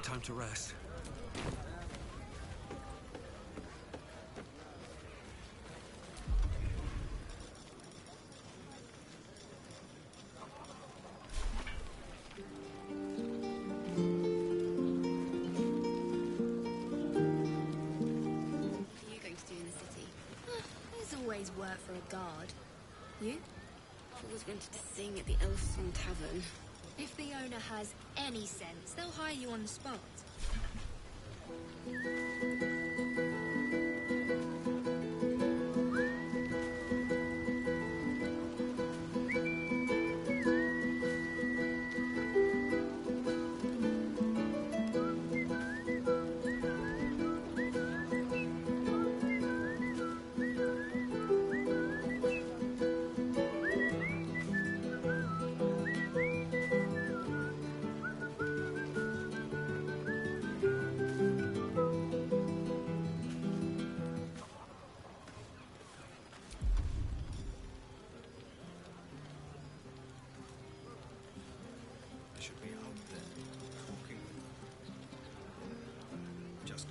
time to rest. What are you going to do in the city? There's always work for a guard. You? I always wanted to sing at the Elf Song Tavern. If the owner has any sense, they'll hire you on the spot. I should be out there, talking with them. Just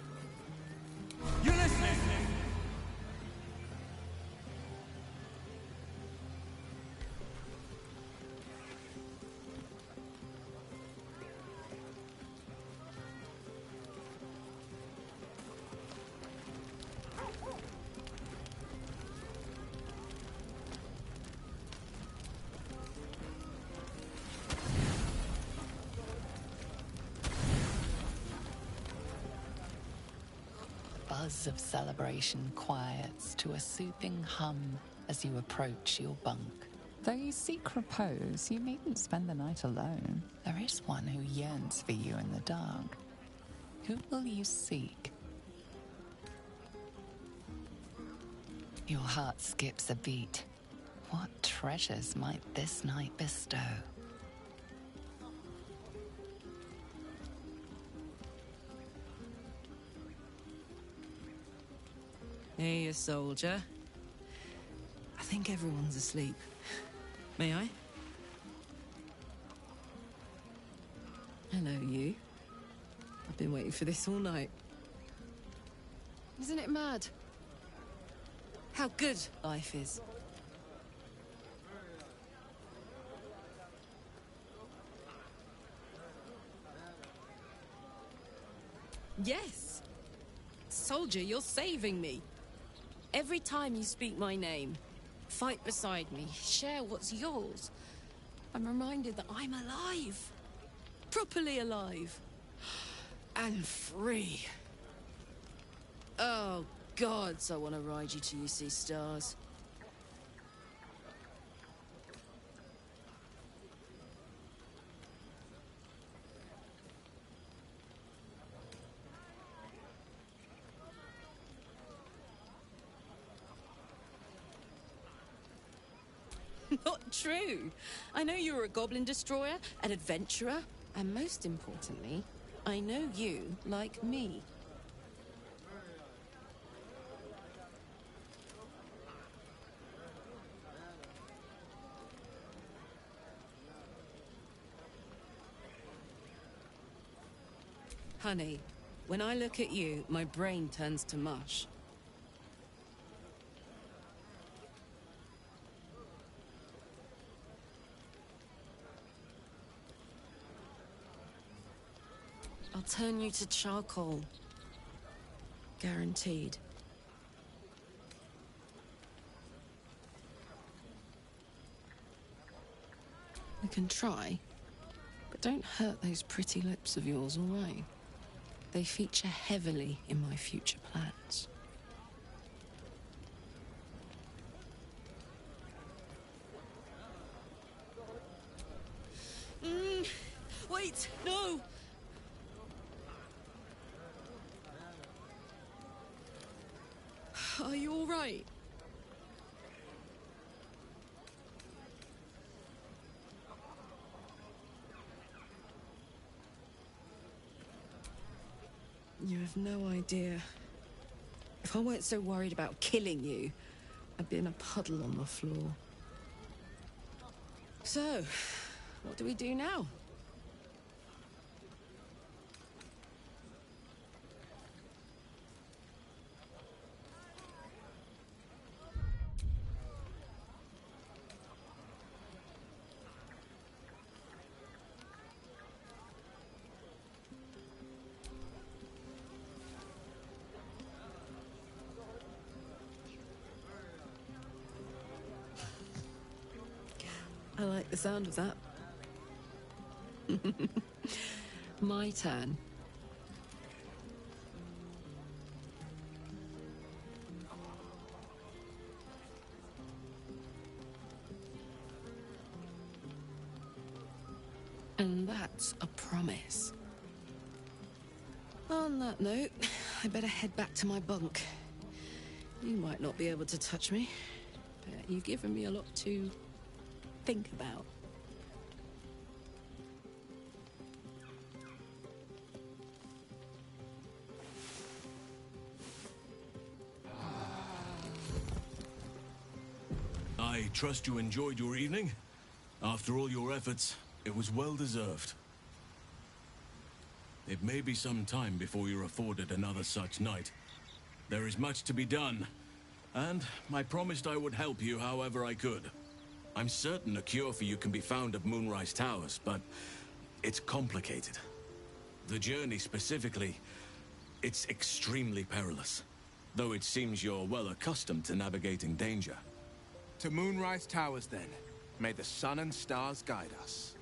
you listening? Buzz of celebration quiets to a soothing hum as you approach your bunk. Though you seek repose, you needn't spend the night alone. There is one who yearns for you in the dark. Who will you seek? Your heart skips a beat. What treasures might this night bestow? Hey, a soldier. I think everyone's asleep. May I? Hello, you. I've been waiting for this all night. Isn't it mad? How good life is. Yes! Soldier, you're saving me. Every time you speak my name, fight beside me, share what's yours, I'm reminded that I'm alive. Properly alive. And free. Oh, gods, I want to ride you till you see stars. Not true. I know you're a goblin destroyer, an adventurer, and most importantly, I know you like me. Honey, when I look at you, my brain turns to mush. I'll turn you to charcoal. Guaranteed. We can try, but don't hurt those pretty lips of yours, all right? They feature heavily in my future plans. Wait, no! Are you all right? You have no idea. If I weren't so worried about killing you, I'd be in a puddle on the floor. So, what do we do now? I like the sound of that. My turn. And that's a promise. On that note, I better head back to my bunk. You might not be able to touch me, but you've given me a lot to think about. I trust you enjoyed your evening. After all your efforts, it was well deserved. It may be some time before you're afforded another such night. There is much to be done, and I promised I would help you however I could. I'm certain a cure for you can be found at Moonrise Towers, but it's complicated. The journey specifically, it's extremely perilous, though it seems you're well accustomed to navigating danger. To Moonrise Towers, then. May the sun and stars guide us.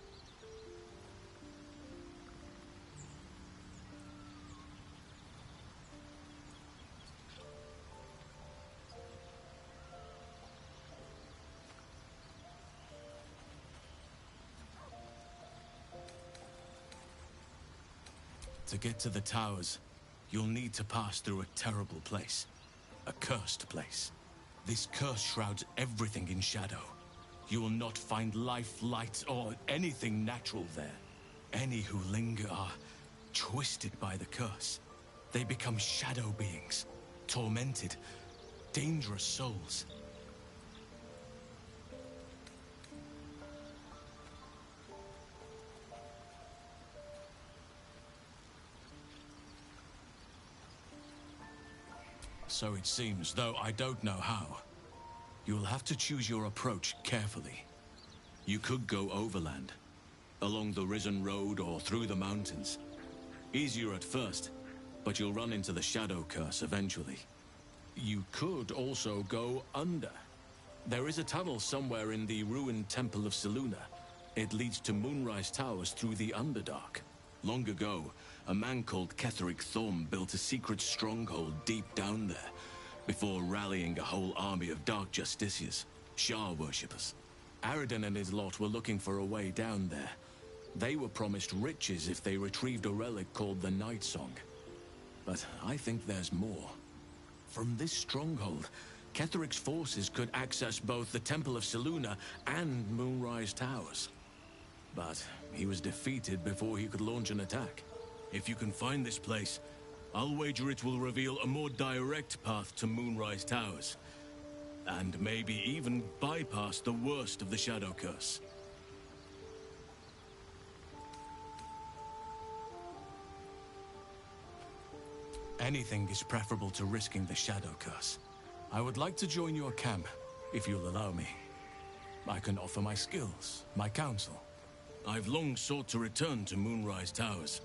To get to the towers, you'll need to pass through a terrible place. A cursed place. This curse shrouds everything in shadow. You will not find life, light, or anything natural there. Any who linger are twisted by the curse. They become shadow beings, tormented, dangerous souls. So it seems, though I don't know how. You'll have to choose your approach carefully. You could go overland, along the Risen Road or through the mountains. Easier at first, but you'll run into the Shadow Curse eventually. You could also go under. There is a tunnel somewhere in the ruined Temple of Selûne. It leads to Moonrise Towers through the Underdark. Long ago, a man called Ketheric Thorm built a secret stronghold deep down there, before rallying a whole army of Dark Justiciars, Shah worshippers. Aradin and his lot were looking for a way down there. They were promised riches if they retrieved a relic called the Night Song. But I think there's more. From this stronghold, Ketheric's forces could access both the Temple of Selûne and Moonrise Towers. But he was defeated before he could launch an attack. If you can find this place, I'll wager it will reveal a more direct path to Moonrise Towers. And maybe even bypass the worst of the Shadow Curse. Anything is preferable to risking the Shadow Curse. I would like to join your camp, if you'll allow me. I can offer my skills, my counsel. I've long sought to return to Moonrise Towers.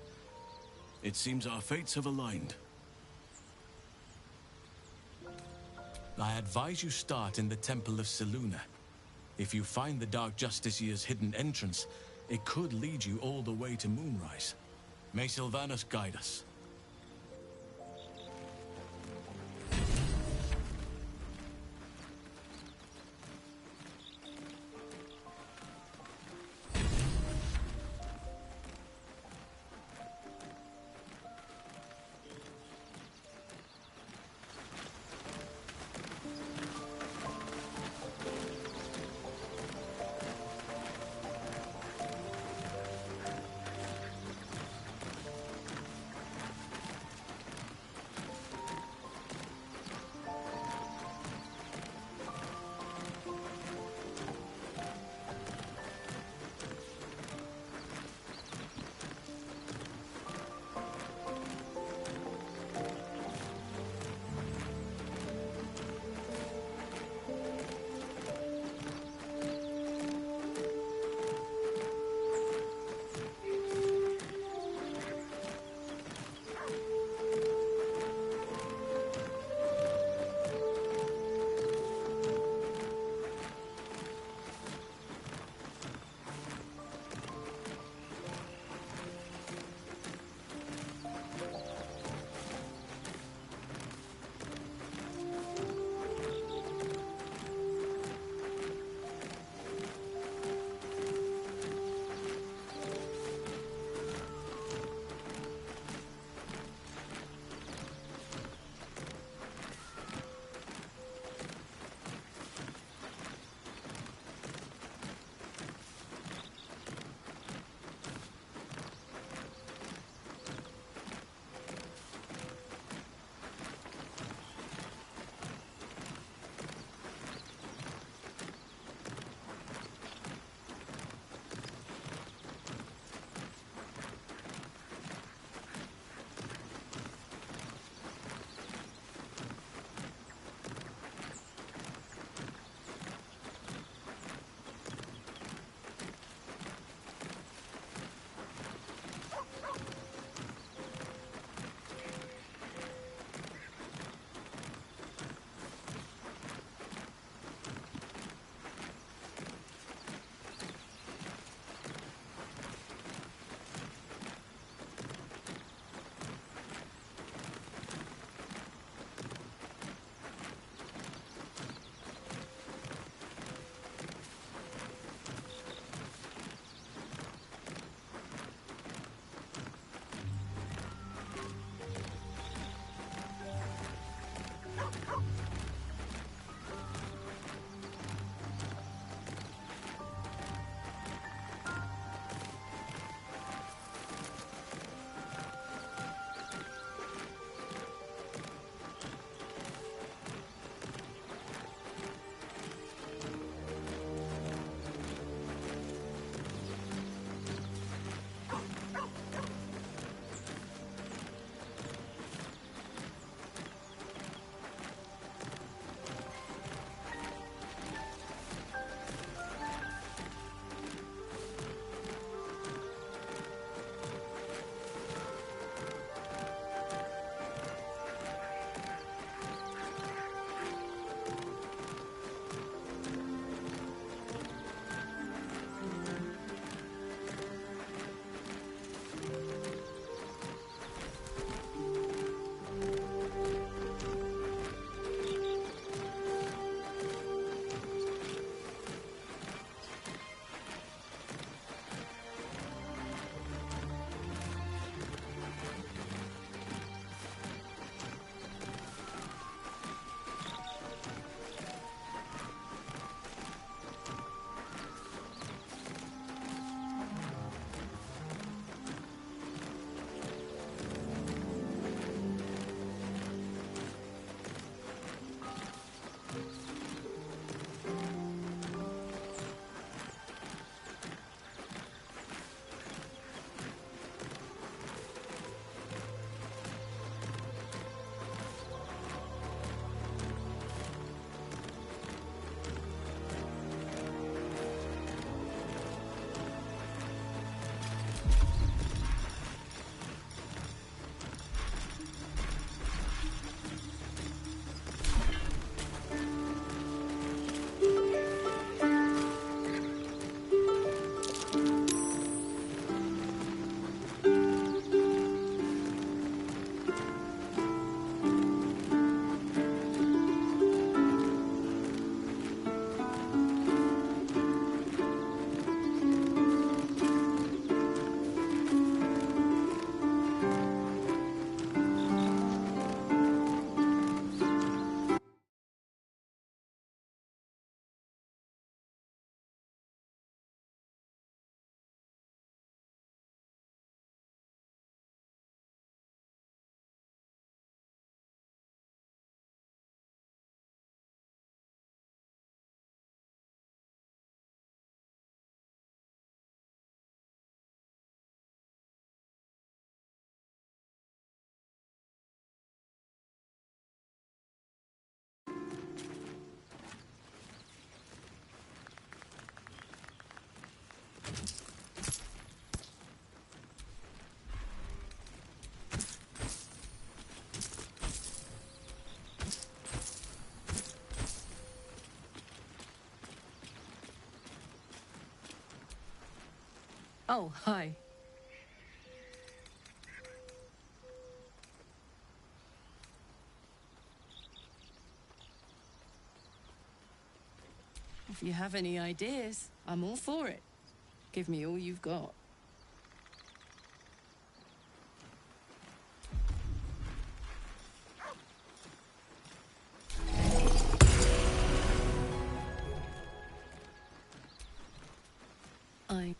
It seems our fates have aligned. I advise you start in the Temple of Selûne. If you find the Dark Justiciar's hidden entrance, it could lead you all the way to Moonrise. May Sylvanas guide us. Oh, hi. If you have any ideas, I'm all for it. Give me all you've got. I...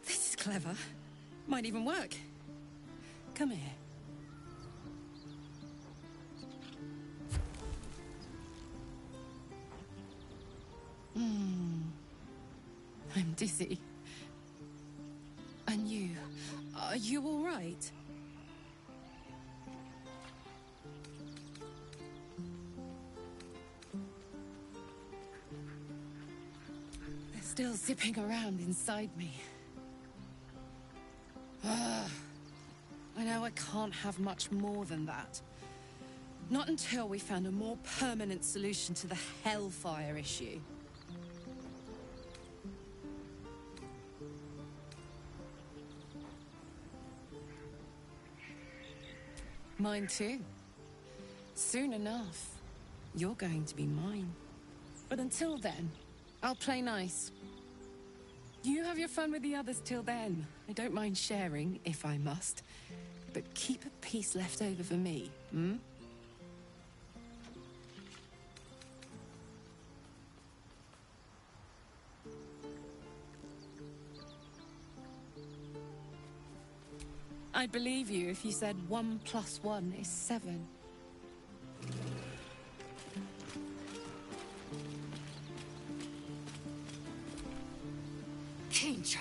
This is clever. Might even work. Come here. I'm dizzy. And you? Are you all right? They're still zipping around inside me. I know I can't have much more than that. Not until we found a more permanent solution to the Hellfire issue. Mine too. Soon enough, you're going to be mine. But until then, I'll play nice. You have your fun with the others till then. I don't mind sharing, if I must. But keep a piece left over for me, hmm? I'd believe you if you said 1 + 1 is 7. Kinja,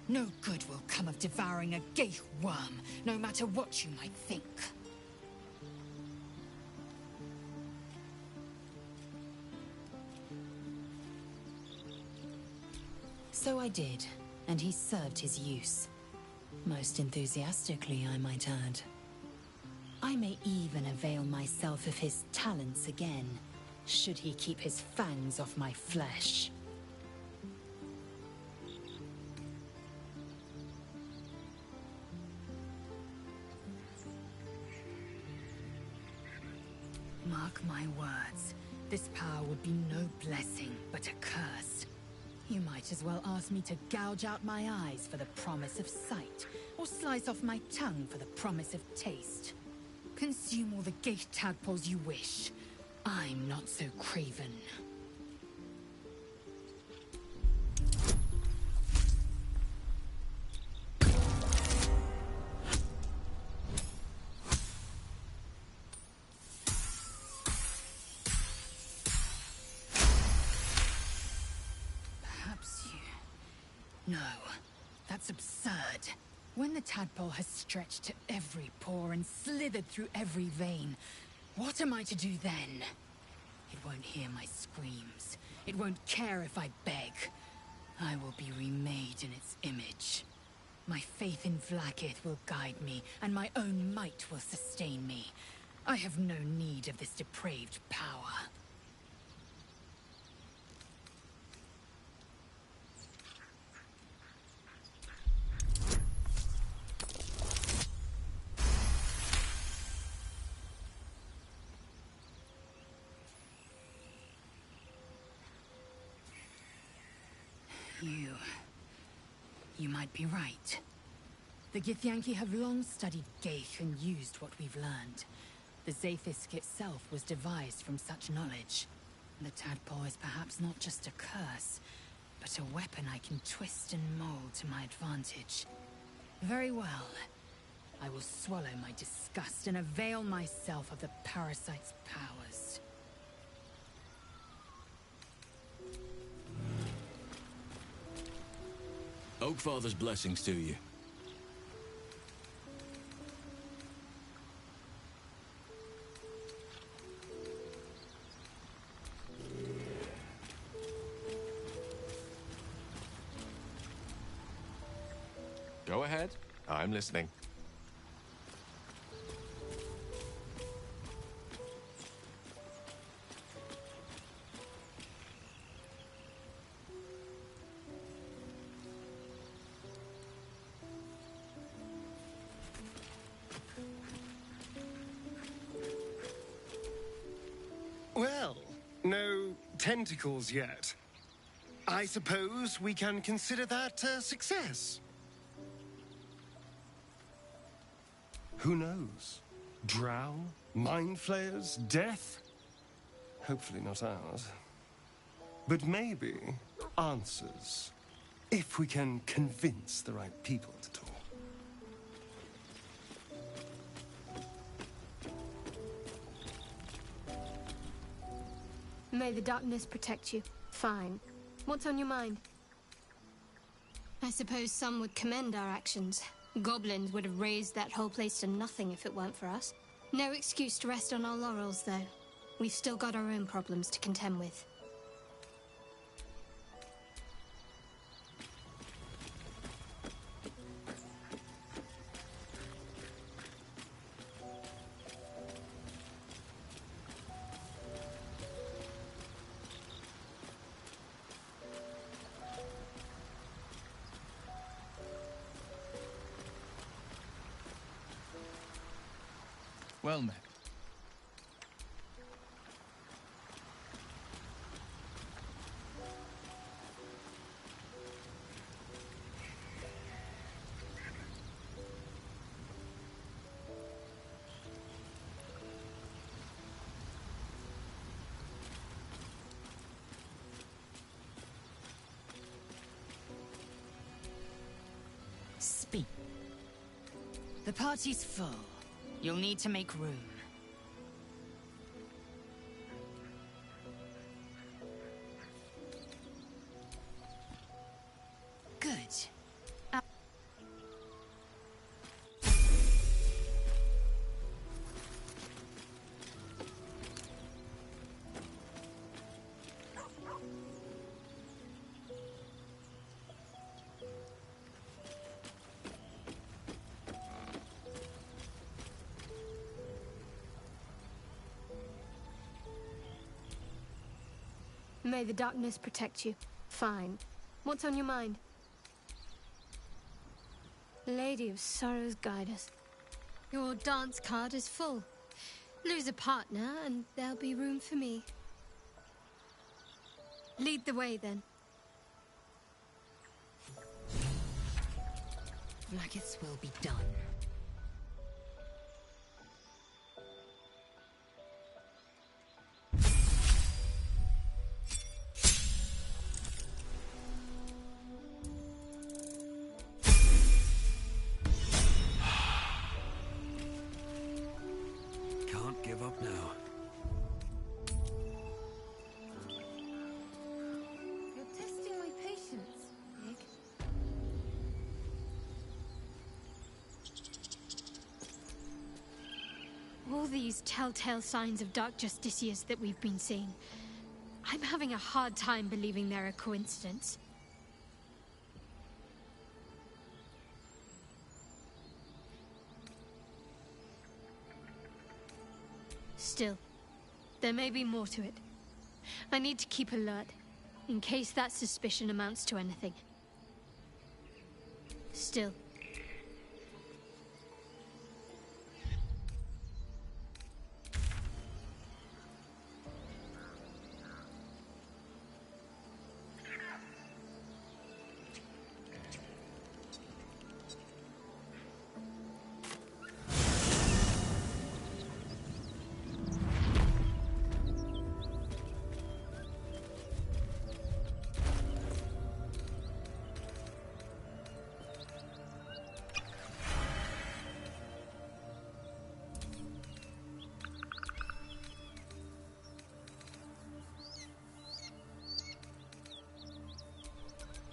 no good will come of devouring a Ghaik worm, no matter what you might think. So I did, and he served his use. Most enthusiastically, I might add. I may even avail myself of his talents again, should he keep his fangs off my flesh. Mark my words, this power would be no blessing, but a curse. You might as well ask me to gouge out my eyes for the promise of sight, or slice off my tongue for the promise of taste. Consume all the Ghaik tadpoles you wish. I'm not so craven. No, that's absurd. When the tadpole has stretched to every pore and slithered through every vein, what am I to do then? It won't hear my screams. It won't care if I beg. I will be remade in its image. My faith in Vlaakith will guide me, and my own might will sustain me. I have no need of this depraved power. You might be right. The Githyanki have long studied Geich and used what we've learned. The Zaith'isk itself was devised from such knowledge. The tadpole is perhaps not just a curse, but a weapon I can twist and mold to my advantage. Very well. I will swallow my disgust and avail myself of the parasite's powers. Oakfather's blessings to you. Go ahead. I'm listening. Well, no tentacles yet. I suppose we can consider that a success. Who knows? Drow? Mind flayers? Death? Hopefully not ours. But maybe answers. If we can convince the right people to talk. May the darkness protect you. Fine. What's on your mind? I suppose some would commend our actions. Goblins would have razed that whole place to nothing if it weren't for us. No excuse to rest on our laurels, though. We've still got our own problems to contend with. Well met. Speak. The party's full. You'll need to make room. Good. May the darkness protect you. Fine. What's on your mind? Lady of Sorrows, guide us. Your dance card is full. Lose a partner, and there'll be room for me. Lead the way, then. Vlaakith's will be done. Can't give up now. You're testing my patience, Nick. All these telltale signs of Dark Justicius that we've been seeing. I'm having a hard time believing they're a coincidence. Still, there may be more to it. I need to keep alert, in case that suspicion amounts to anything. Still.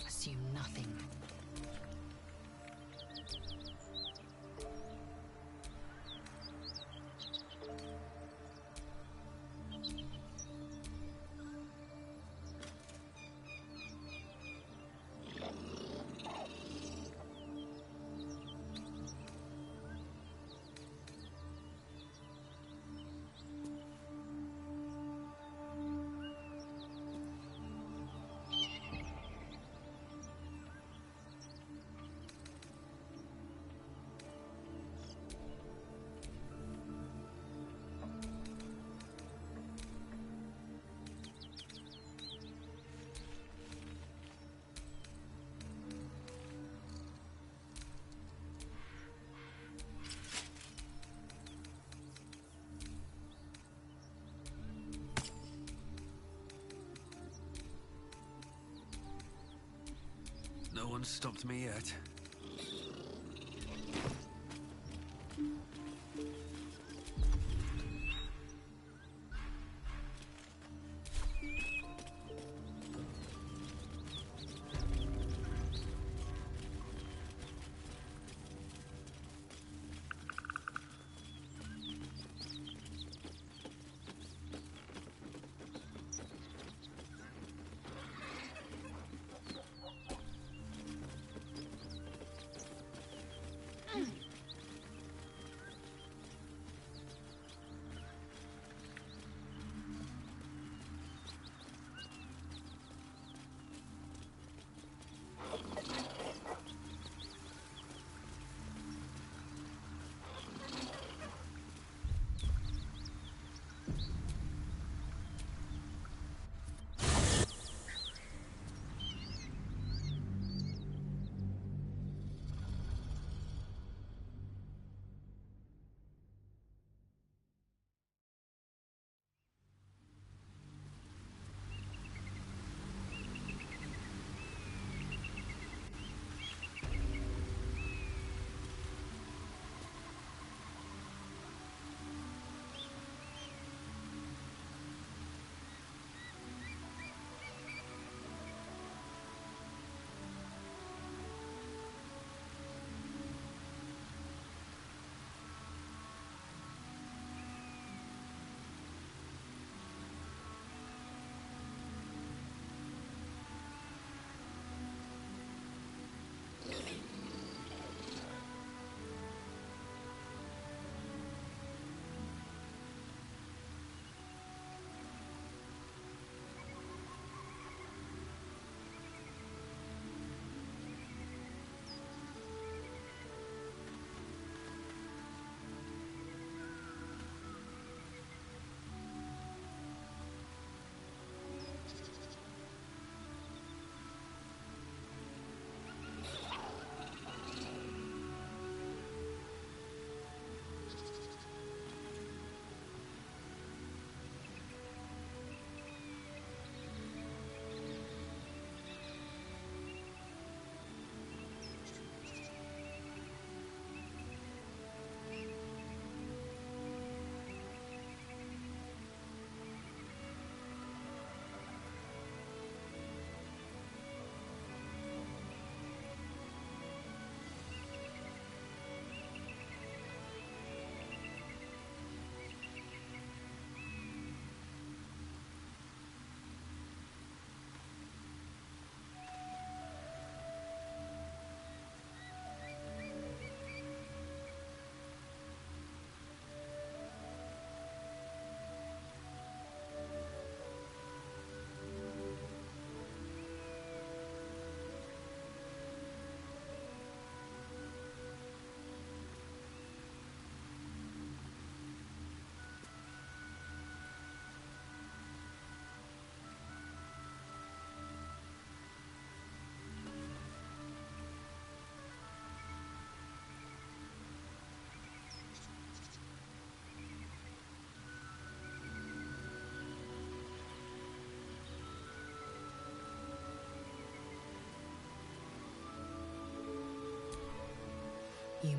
Assume nothing. No one's stopped me yet.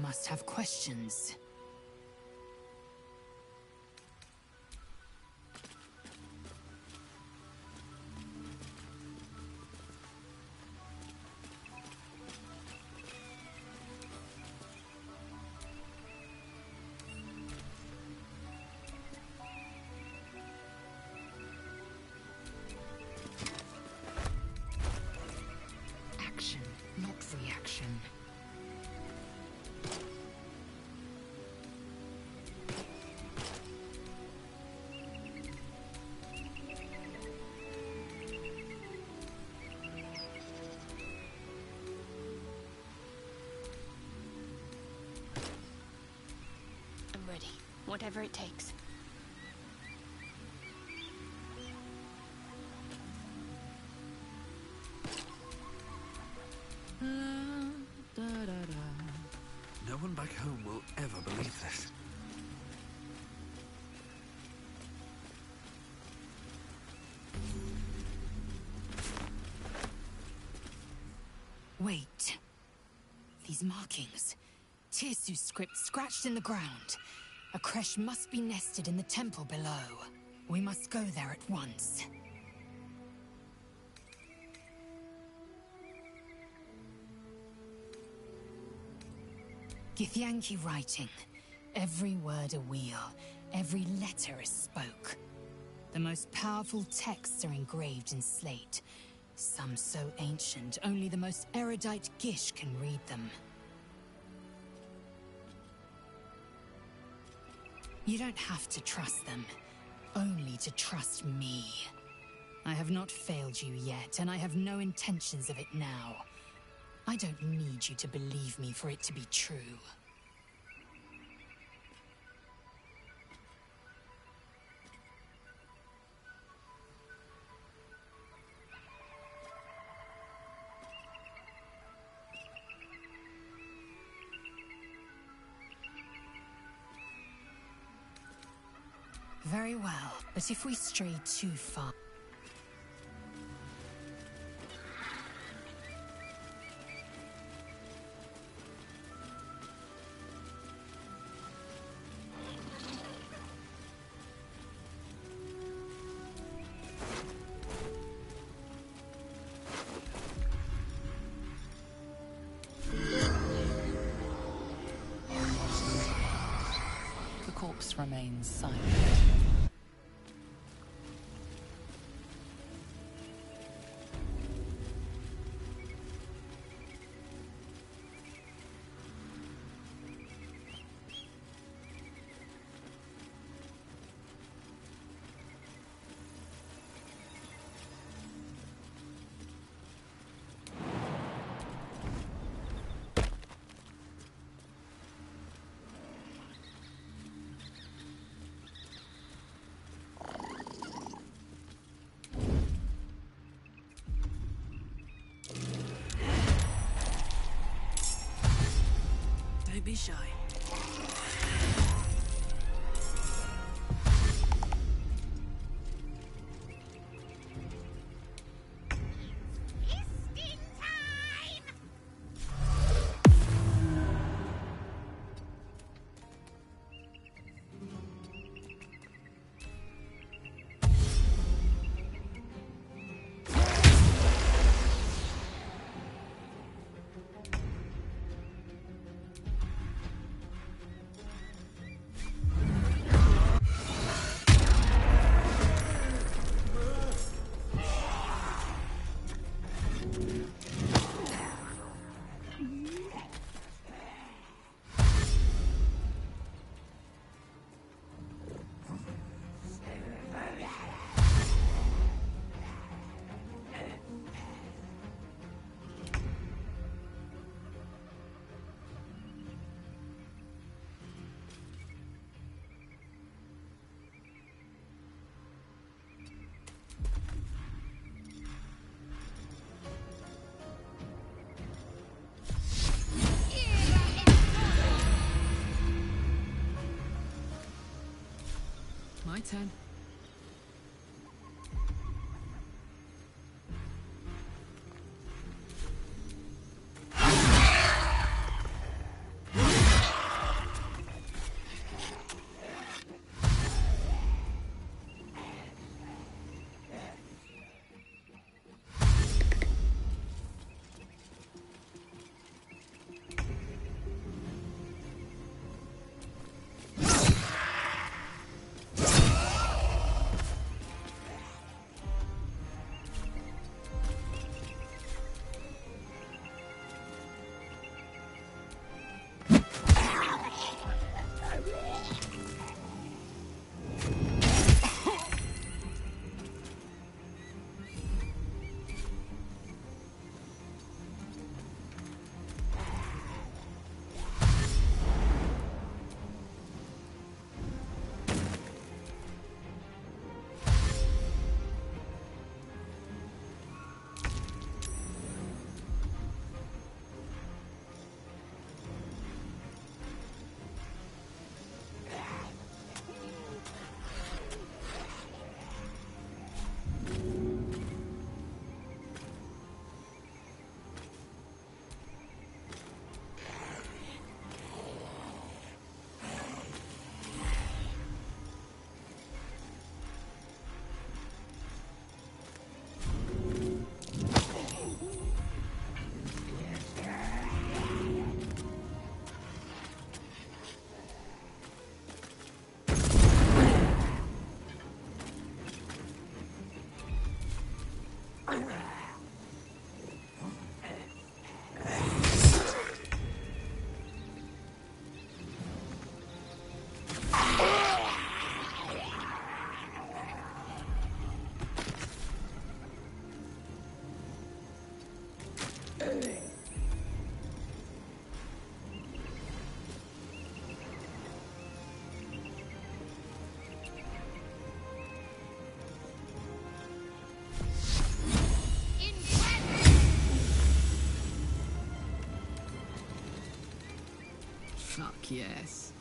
must have questions. Action, not reaction. I'm ready. Whatever it takes. No one back home will ever believe this. Wait. These markings. Tirsu script scratched in the ground. A creche must be nested in the temple below. We must go there at once. Githyanki writing. Every word a wheel, every letter a spoke. The most powerful texts are engraved in slate. Some so ancient, only the most erudite Gish can read them. You don't have to trust them, only to trust me. I have not failed you yet, and I have no intentions of it now. I don't need you to believe me for it to be true. Very well, but if we stray too far... The corpse remains silent. Don't be shy. My turn. yes.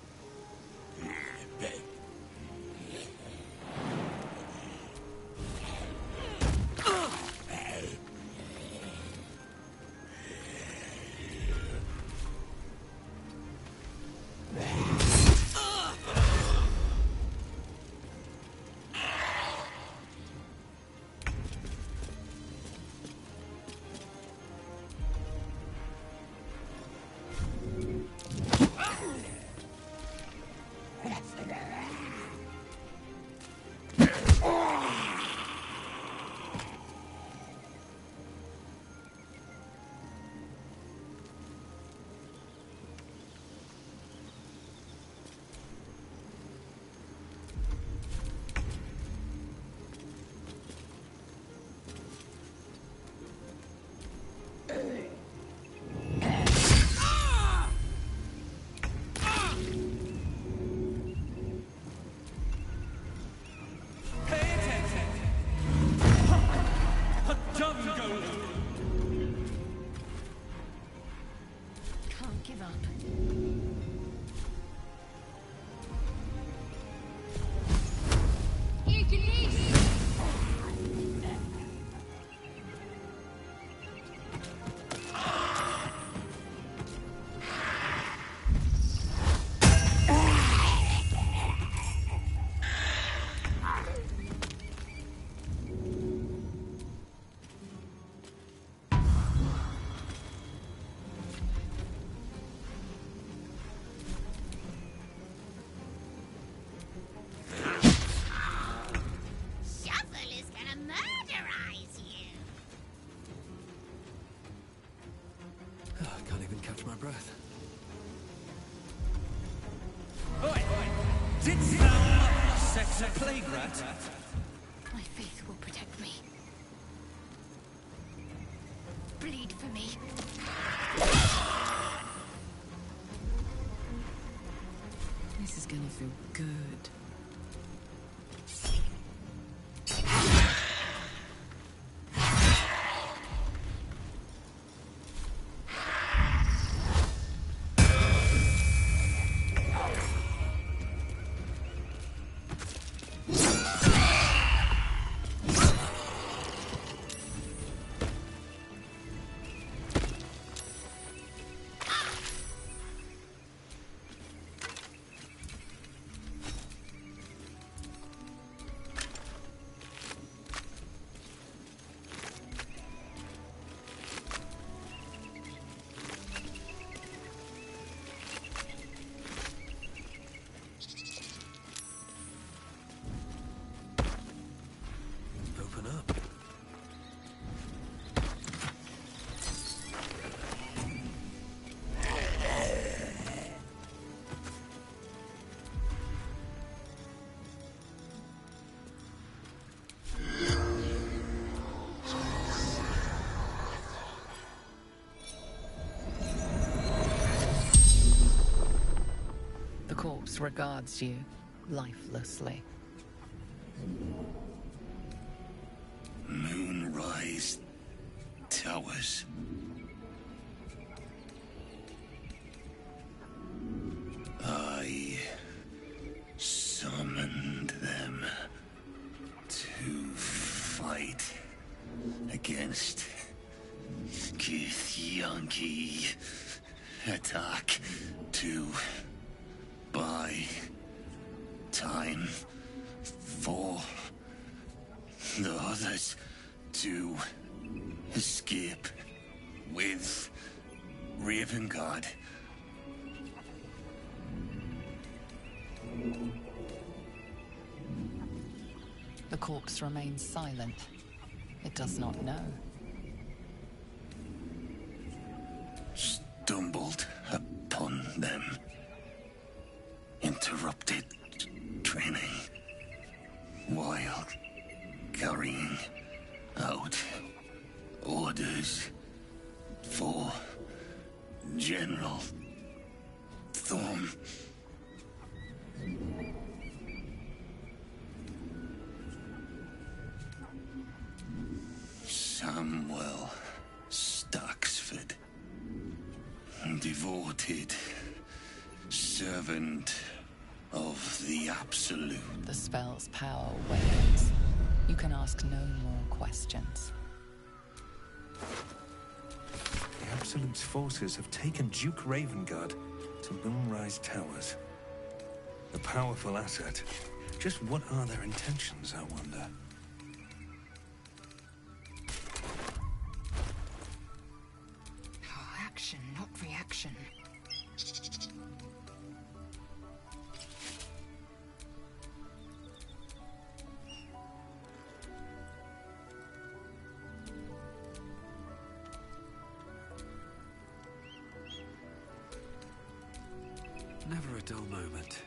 Can't give up. Shuffle is gonna murderize you. I can't even catch my breath. Oi! Didst thou sex a plague rat? My faith will protect me. Bleed for me. This is gonna feel good. Open up. The corpse regards you lifelessly. Moonrise Towers. I summoned them to fight against Githyanki. Attack to buy time for the others to escape with Ravengard. The corpse remains silent. It does not know. Stumbled upon them. Interrupted training. While carrying out orders for General Thorm. Samuel Staxford. Devoted service servant of the Absolute. The spell's power wanes. You can ask no more questions. The Absolute's forces have taken Duke Ravengard to Moonrise Towers. A powerful asset. Just what are their intentions, I wonder? Oh, action, not reaction. Never a dull moment.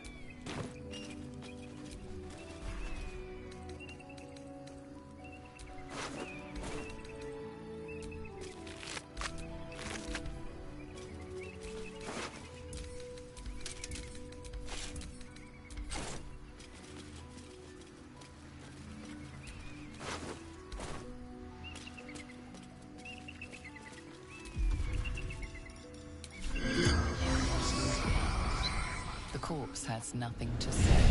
The corpse has nothing to say.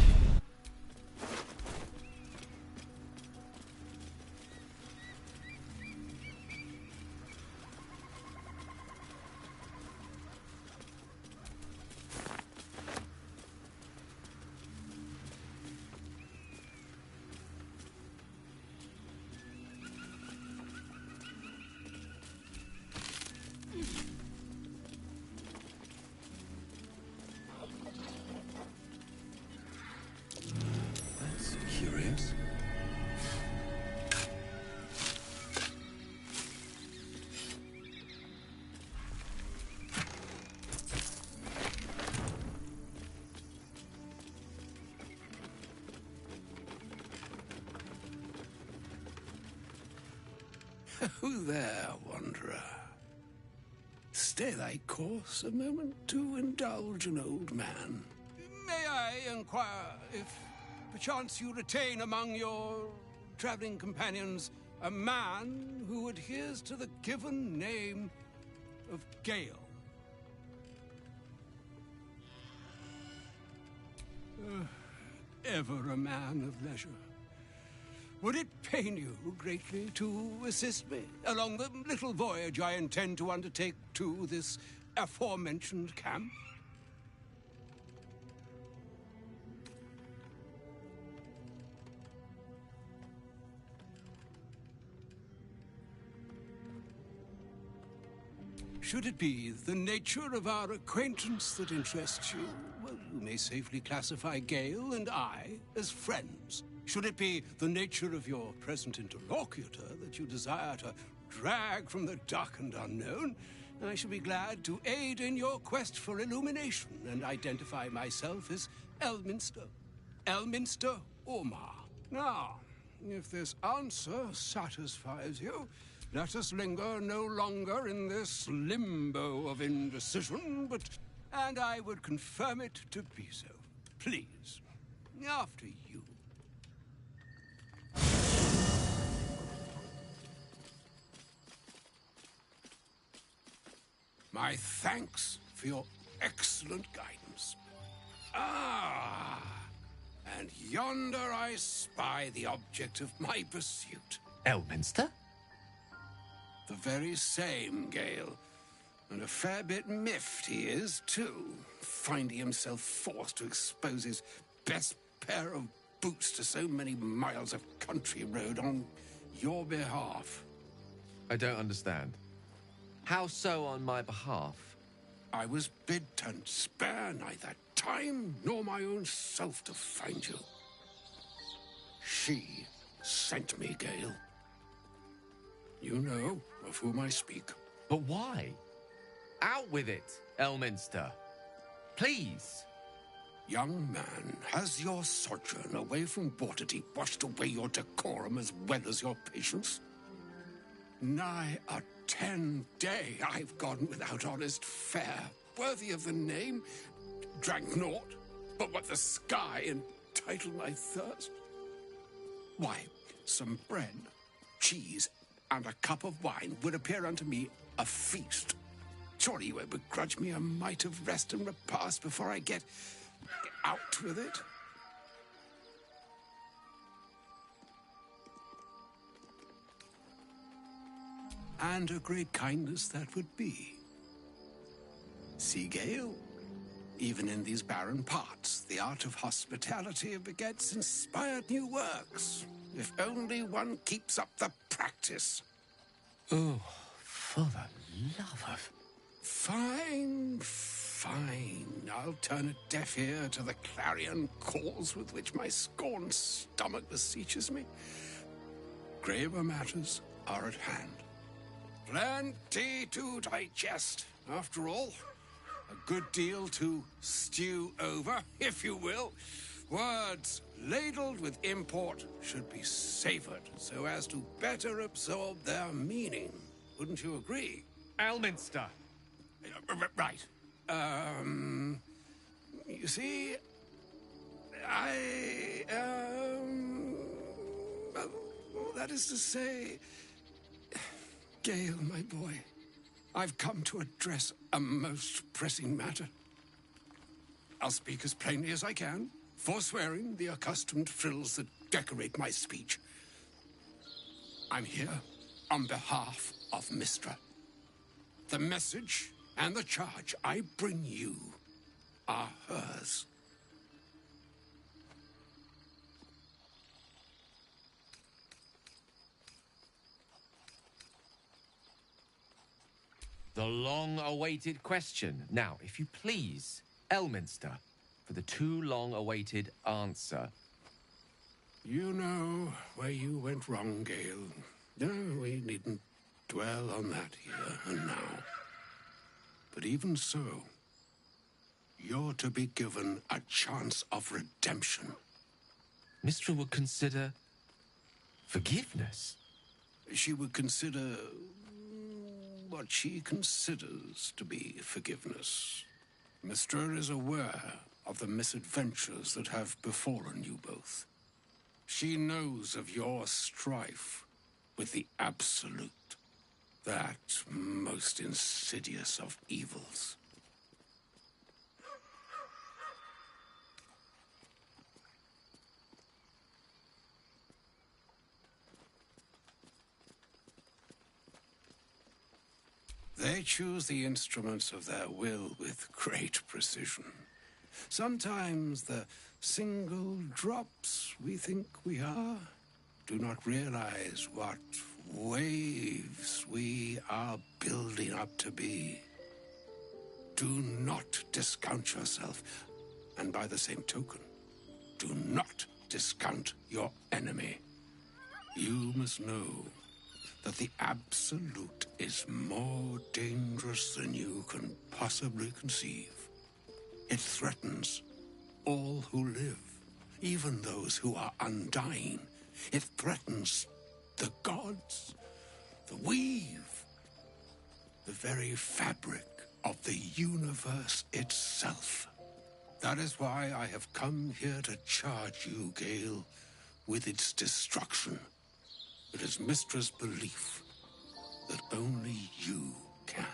Curious. Who there, wanderer? Stay thy course a moment to indulge an old man. May I inquire if perchance you retain among your traveling companions a man who adheres to the given name of Gale? Ever a man of leisure. Would it pain you greatly to assist me along the little voyage I intend to undertake to this aforementioned camp? Should it be the nature of our acquaintance that interests you, well, you may safely classify Gale and I as friends. Should it be the nature of your present interlocutor that you desire to drag from the dark and unknown, I shall be glad to aid in your quest for illumination and identify myself as Elminster. Elminster Ormar. Now, if this answer satisfies you, let us linger no longer in this limbo of indecision, and I would confirm it to be so. Please, after you. My thanks for your excellent guidance. Ah, and yonder I spy the object of my pursuit. Elminster? The very same, Gale. And a fair bit miffed he is, too, finding himself forced to expose his best pair of boots to so many miles of country road on your behalf. I don't understand. How so on my behalf? I was bid to spare neither time nor my own self to find you. She sent me, Gale. You know of whom I speak. But why? Out with it, Elminster. Please. Young man, has your sojourn away from Waterdeep washed away your decorum as well as your patience? Nigh a 10-day I've gone without honest fare, worthy of the name, drank naught but what the sky entitled my thirst. Why, some bread, cheese, and a cup of wine would appear unto me a feast. Surely you won't begrudge me a mite of rest and repast before I get out with it. And a great kindness that would be. See, Gale, even in these barren parts, the art of hospitality begets inspired new works, if only one keeps up the practice. Oh, for the love of... Fine, fine. I'll turn a deaf ear to the clarion calls with which my scorned stomach beseeches me. Graver matters are at hand. Plenty to digest, after all. A good deal to stew over, if you will. Words ladled with import should be savored so as to better absorb their meaning. Wouldn't you agree? Elminster. Right. You see, that is to say, Gale, my boy, I've come to address a most pressing matter. I'll speak as plainly as I can, forswearing the accustomed frills that decorate my speech. I'm here on behalf of Mystra. The message and the charge I bring you are hers. The long-awaited question. Now, if you please, Elminster, for the too long-awaited answer. You know where you went wrong, Gale. No, we needn't dwell on that here and now. But even so, you're to be given a chance of redemption. Mystra would consider forgiveness. She would consider what she considers to be forgiveness. Mystra is aware of the misadventures that have befallen you both. She knows of your strife with the Absolute, that most insidious of evils. They choose the instruments of their will with great precision. Sometimes the single drops we think we are do not realize what waves we are building up to be. Do not discount yourself, and by the same token, do not discount your enemy. You must know that the Absolute is more dangerous than you can possibly conceive. It threatens all who live, even those who are undying. It threatens the gods, the weave, the very fabric of the universe itself. That is why I have come here to charge you, Gale, with its destruction. It is Mystra's belief that only you can.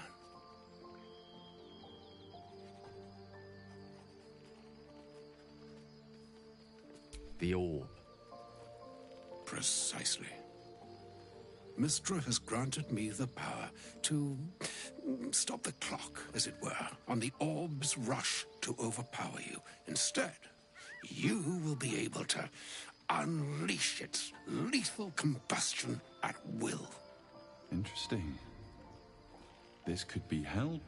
The orb. Precisely. Mystra has granted me the power to stop the clock, as it were, on the orb's rush to overpower you. Instead, you will be able to unleash its lethal combustion at will. Interesting. This could be help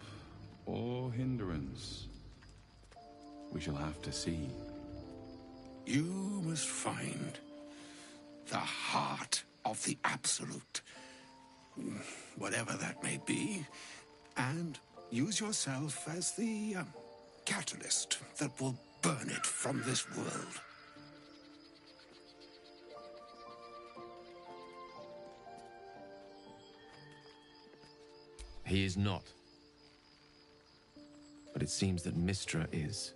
or hindrance. We shall have to see. You must find the heart of the Absolute, whatever that may be, and use yourself as the catalyst that will burn it from this world. He is not. But it seems that Mystra is.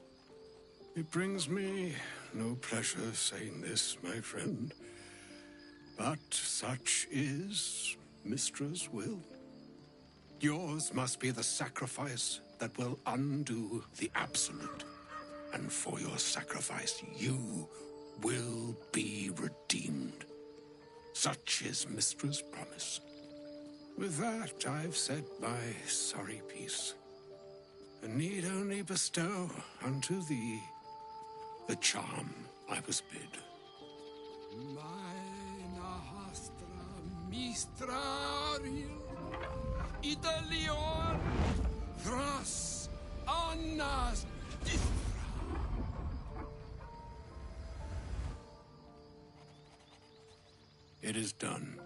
It brings me no pleasure saying this, my friend. But such is Mystra's will. Yours must be the sacrifice that will undo the Absolute. and for your sacrifice you will be redeemed. Such is Mystra's promise. With that, I've said my sorry piece, and need only bestow unto thee the charm I was bid. Mistrarium, Idalion, Thras, Annas, It is done.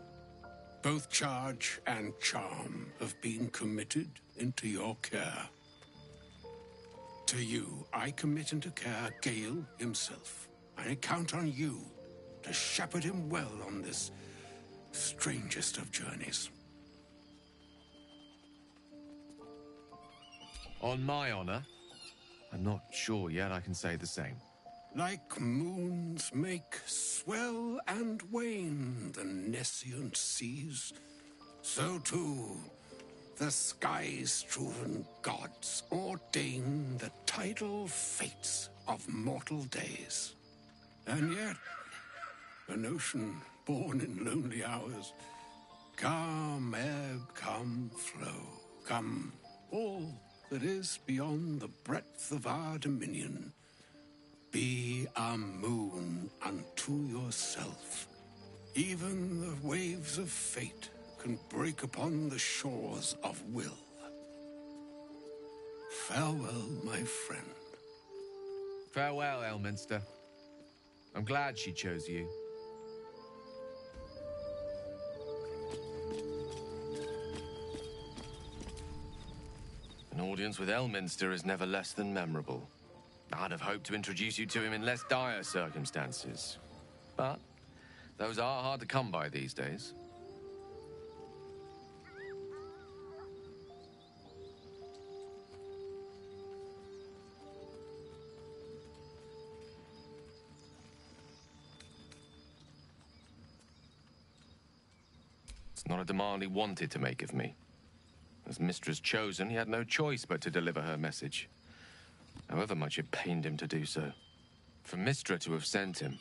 Both charge and charm have been committed into your care. To you, I commit into care Gale himself. I count on you to shepherd him well on this strangest of journeys. On my honor, I'm not sure yet I can say the same. Like moons make swell and wane the nescient seas, so too the sky-strewn gods ordain the tidal fates of mortal days. And yet, an ocean born in lonely hours, come ebb, come flow, come all that is beyond the breadth of our dominion. Be a moon unto yourself. Even the waves of fate can break upon the shores of will. Farewell, my friend. Farewell, Elminster. I'm glad she chose you. An audience with Elminster is never less than memorable. I'd have hoped to introduce you to him in less dire circumstances. But those are hard to come by these days. It's not a demand he wanted to make of me. As Mistress chosen, he had no choice but to deliver her message. However much it pained him to do so. For Mystra to have sent him,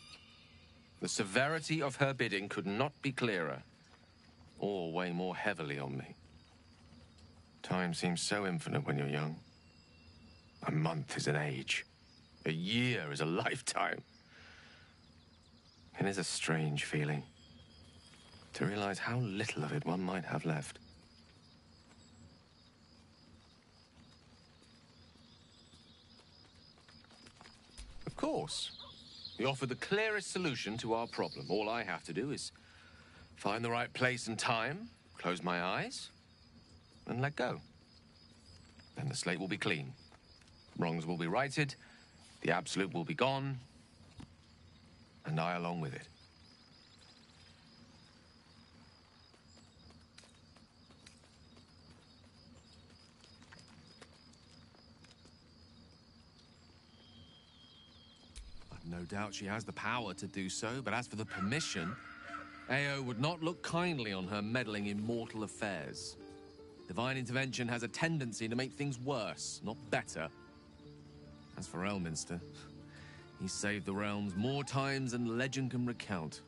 the severity of her bidding could not be clearer, or weigh more heavily on me. Time seems so infinite when you're young. A month is an age. A year is a lifetime. It is a strange feeling, to realize how little of it one might have left. Of course. You offer the clearest solution to our problem. All I have to do is find the right place and time, close my eyes, and let go. Then the slate will be clean. Wrongs will be righted, the Absolute will be gone, and I along with it. No doubt she has the power to do so, but as for the permission, Ao would not look kindly on her meddling in mortal affairs. Divine intervention has a tendency to make things worse, not better. As for Elminster, he saved the realms more times than legend can recount.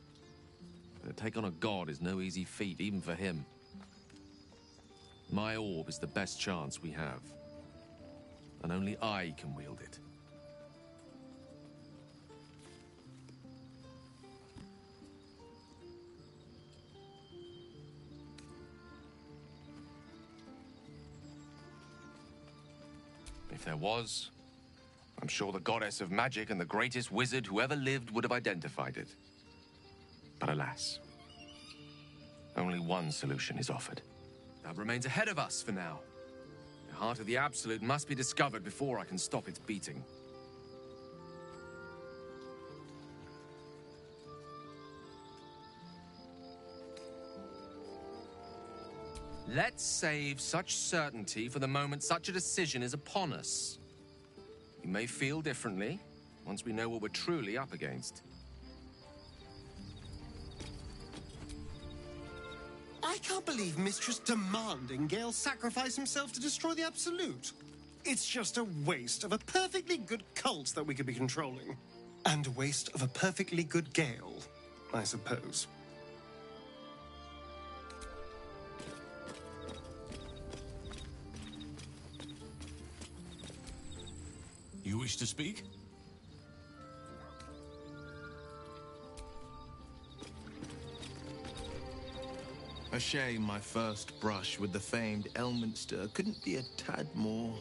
But to take on a god is no easy feat, even for him. My orb is the best chance we have, and only I can wield it. If there was, I'm sure the goddess of magic and the greatest wizard who ever lived would have identified it. But alas, only one solution is offered. That remains ahead of us for now. The heart of the Absolute must be discovered before I can stop its beating. Let's save such certainty for the moment such a decision is upon us. You may feel differently once we know what we're truly up against. I can't believe Mistress demanding Gale sacrifice himself to destroy the Absolute. It's just a waste of a perfectly good cult that we could be controlling. And a waste of a perfectly good Gale, I suppose. You wish to speak? A shame my first brush with the famed Elminster couldn't be a tad more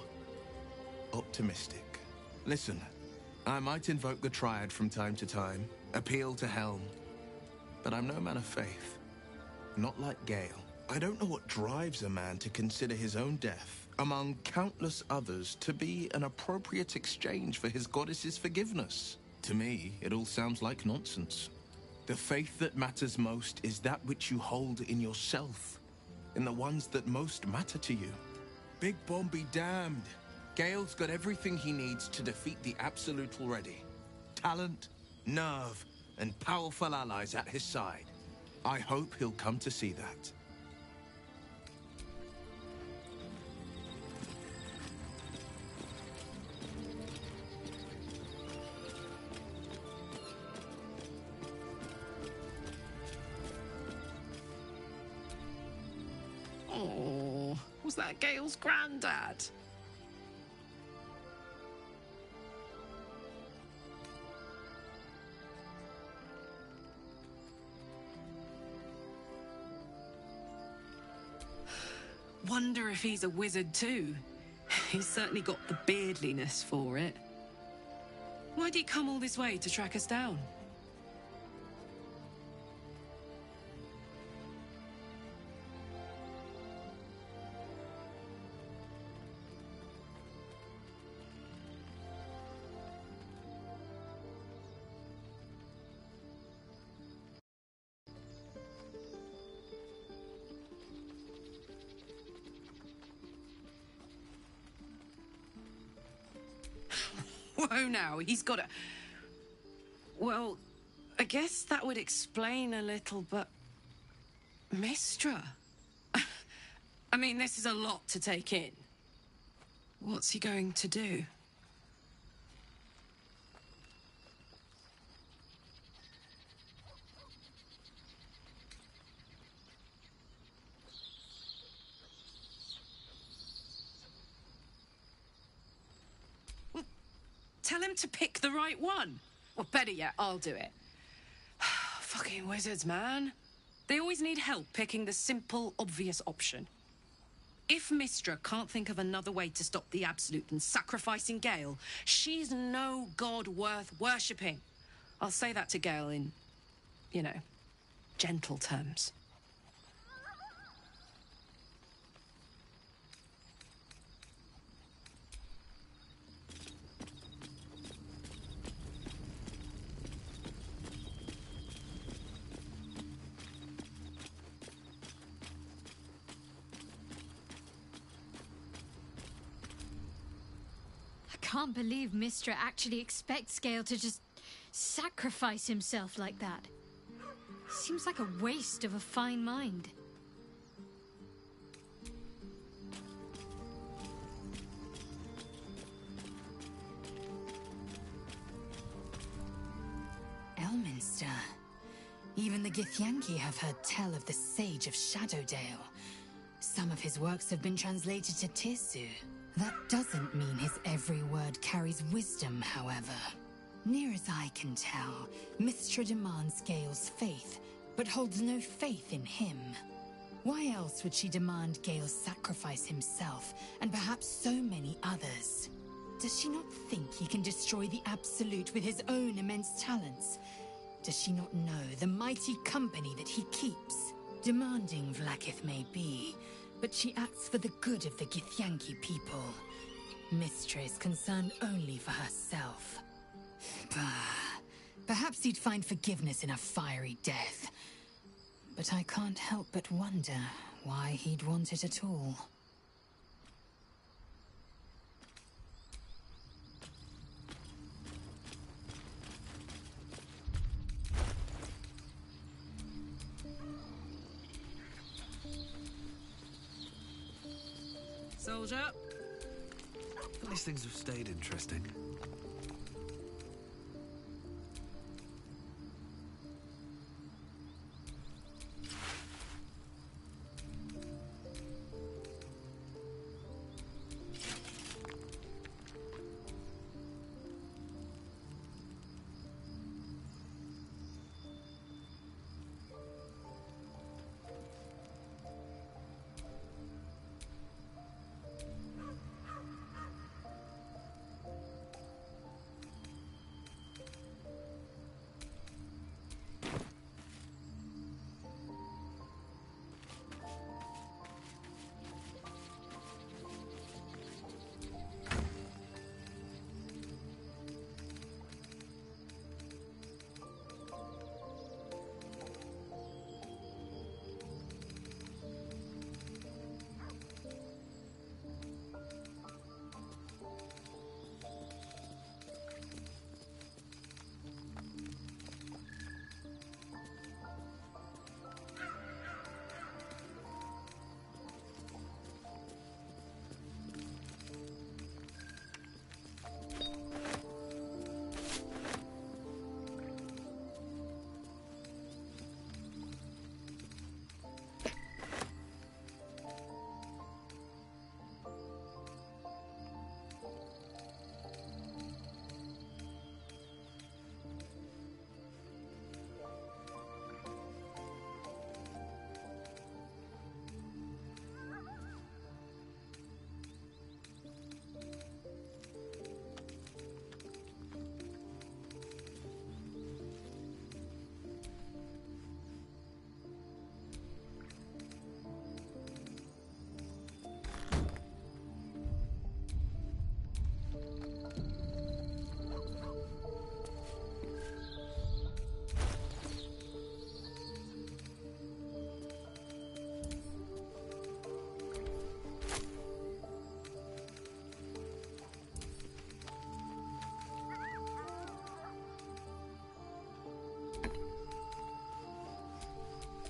optimistic. Listen, I might invoke the Triad from time to time, appeal to Helm, but I'm no man of faith. Not like Gale. I don't know what drives a man to consider his own death, among countless others, to be an appropriate exchange for his goddess's forgiveness. To me, it all sounds like nonsense. The faith that matters most is that which you hold in yourself, in the ones that most matter to you. Big Bomb be damned. Gale's got everything he needs to defeat the Absolute already. Talent, nerve, and powerful allies at his side. I hope he'll come to see that. Oh, was that Gale's granddad? Wonder if he's a wizard too. He's certainly got the beardliness for it. Why'd he come all this way to track us down? Whoa now, he's got a... Well, I guess that would explain a little, but... Mystra? I mean, this is a lot to take in. What's he going to do? Tell him to pick the right one. Or better yet, I'll do it. Fucking wizards, man. They always need help picking the simple, obvious option. If Mystra can't think of another way to stop the Absolute than sacrificing Gale, she's no god worth worshipping. I'll say that to Gale in, you know, gentle terms. I can't believe Mystra actually expects Gale to just sacrifice himself like that. Seems like a waste of a fine mind. Elminster. Even the Githyanki have heard tell of the Sage of Shadowdale. Some of his works have been translated to Tirsu. That doesn't mean his every word carries wisdom, however. Near as I can tell, Mystra demands Gale's faith, but holds no faith in him. Why else would she demand Gale sacrifice himself, and perhaps so many others? Does she not think he can destroy the Absolute with his own immense talents? Does she not know the mighty company that he keeps? Demanding Vlaakith may be, but she acts for the good of the Githyanki people. Mystra is concerned only for herself. Perhaps he'd find forgiveness in a fiery death. But I can't help but wonder why he'd want it at all. Soldier. At least things have stayed interesting.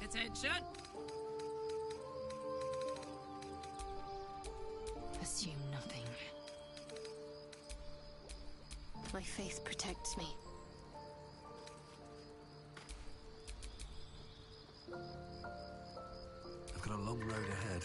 Attention! Assume nothing. My faith protects me. I've got a long road ahead.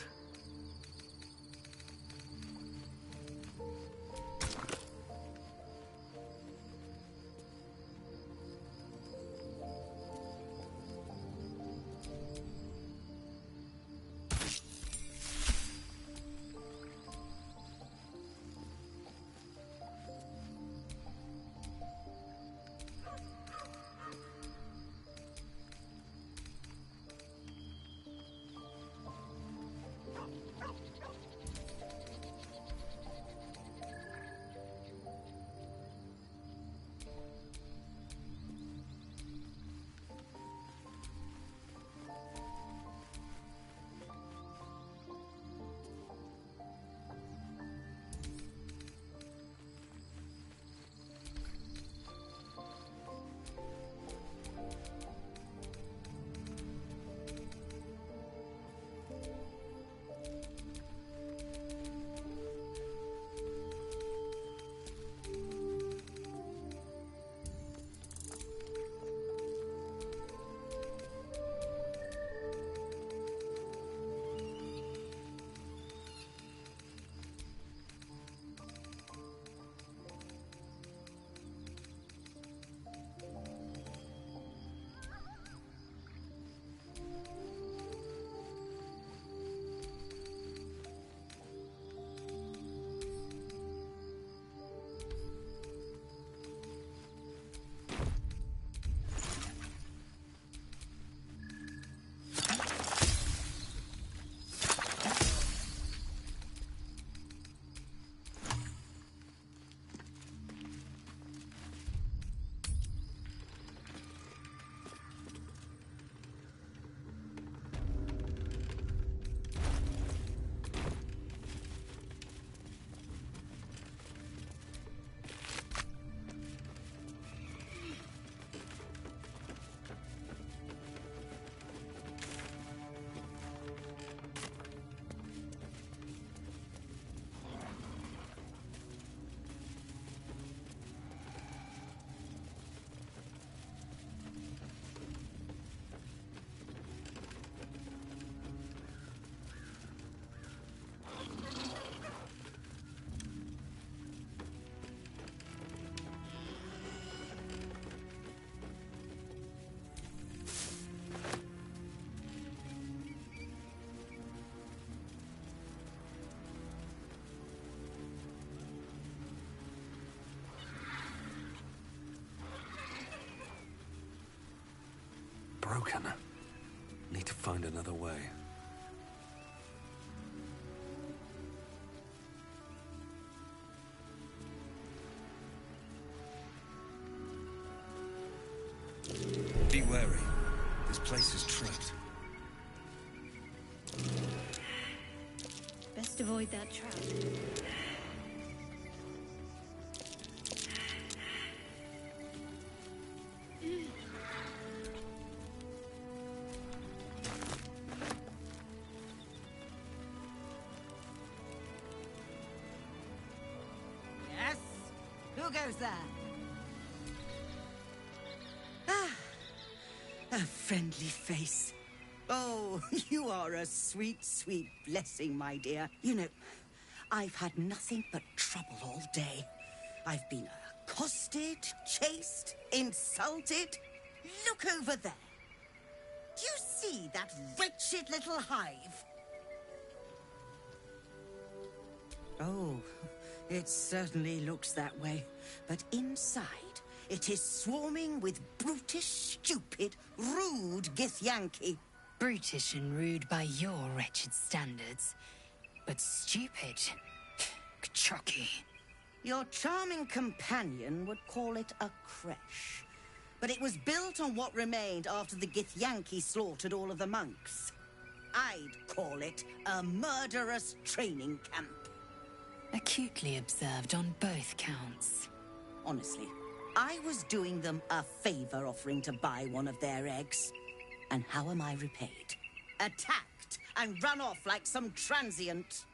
broken. Need to find another way. Be wary. This place is trapped. Best avoid that trap. Yes? Who goes there? Ah, a friendly face. Oh, you are a sweet, sweet blessing, my dear. You know, I've had nothing but trouble all day. I've been accosted, chased, insulted. Look over there. Do you see that wretched little hive? Oh, it certainly looks that way. But inside, it is swarming with brutish, stupid, rude Githyanki. Brutish and rude by your wretched standards, but stupid. Kachaki. Your charming companion would call it a creche. But it was built on what remained after the Githyanki slaughtered all of the monks. I'd call it a murderous training camp. Acutely observed on both counts. Honestly, I was doing them a favor offering to buy one of their eggs. And how am I repaid? Attacked and run off like some transient.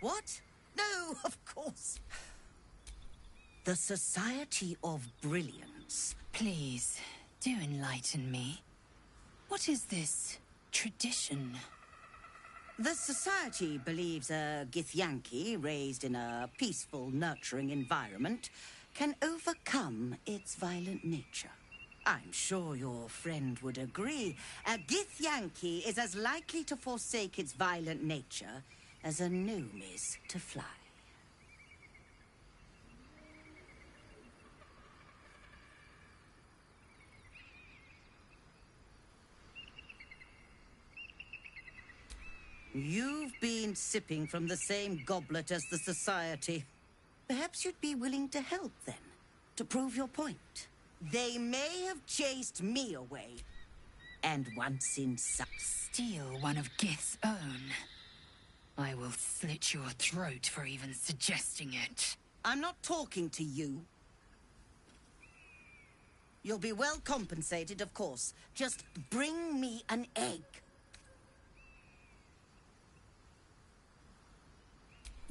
What? No, of course. The Society of Brilliance. Please, do enlighten me. What is this tradition? The Society believes a Githyanki raised in a peaceful, nurturing environment can overcome its violent nature. I'm sure your friend would agree. A Githyanki is as likely to forsake its violent nature as a gnome is to fly. You've been sipping from the same goblet as the Society. Perhaps you'd be willing to help then, to prove your point. They may have chased me away, and once inside... Steal one of Gith's own. I will slit your throat for even suggesting it. I'm not talking to you. You'll be well compensated, of course. Just bring me an egg.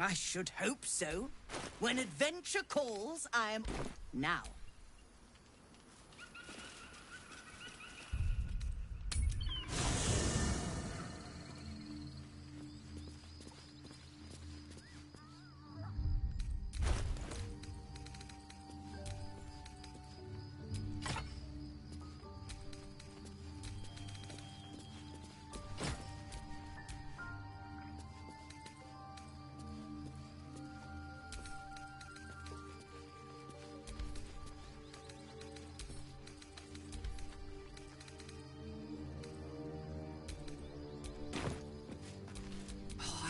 I should hope so. When adventure calls, I am... Now.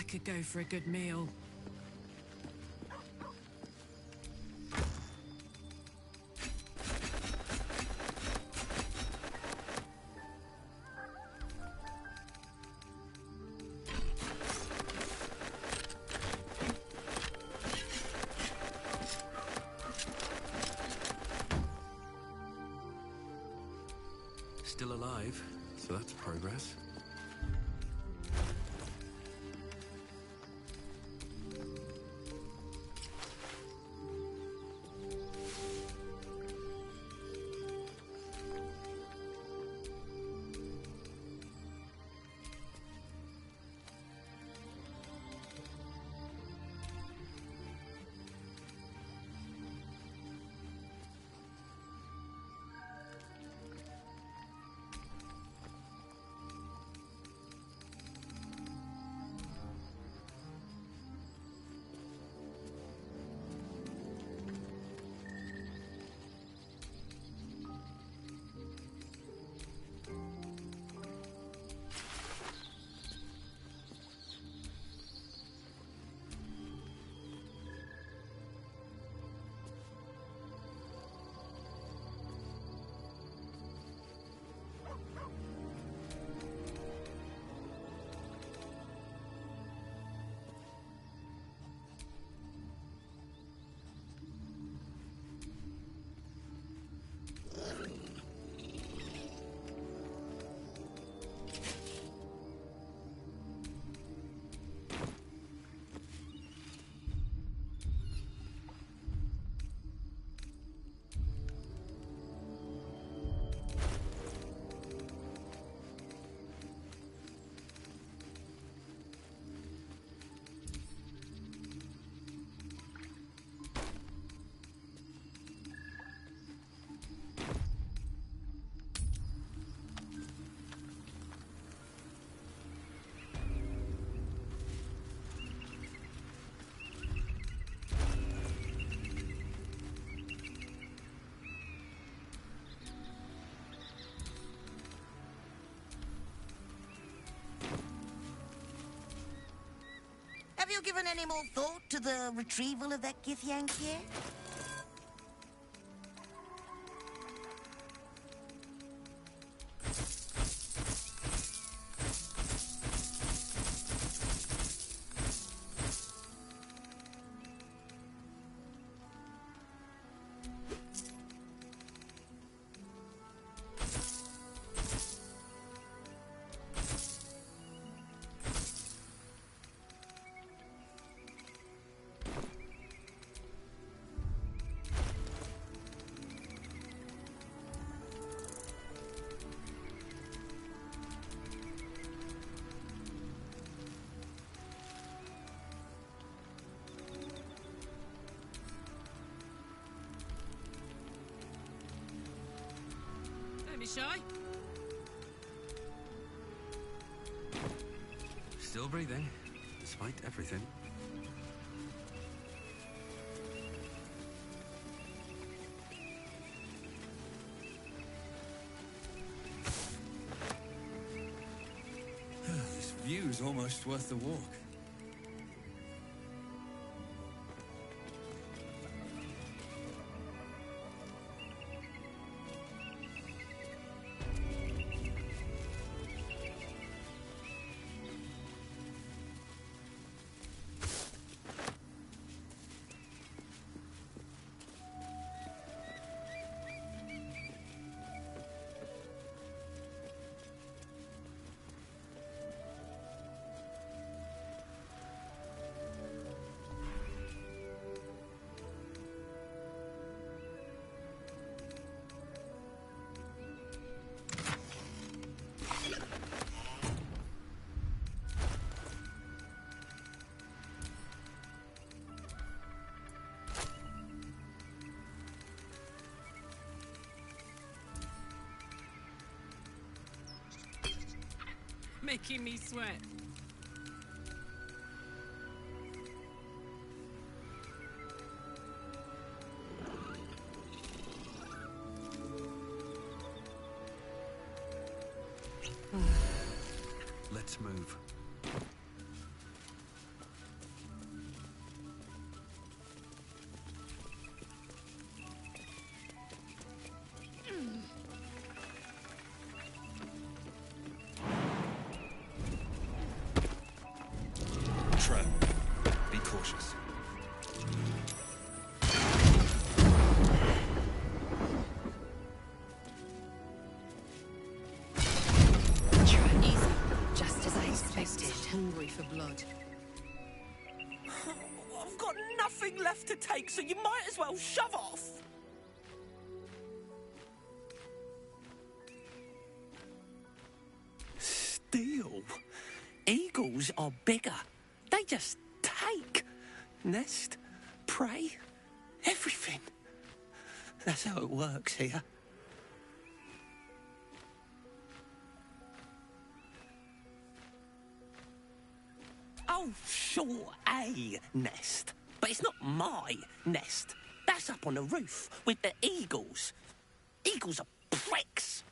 Could go for a good meal. Still alive, so that's progress. Have you given any more thought to the retrieval of that Githyanki? shy? Still breathing, despite everything. This view's almost worth the walk. Making me sweat. Let's move. Trap. Be cautious. Easy. Just as I expected. Hungry for blood. I've got nothing left to take, so you might as well shove off. Steal? Eagles are bigger. They just take. Nest, prey, everything. That's how it works here. Oh, sure, a nest. But it's not my nest. That's up on the roof with the eagles. Eagles are pricks.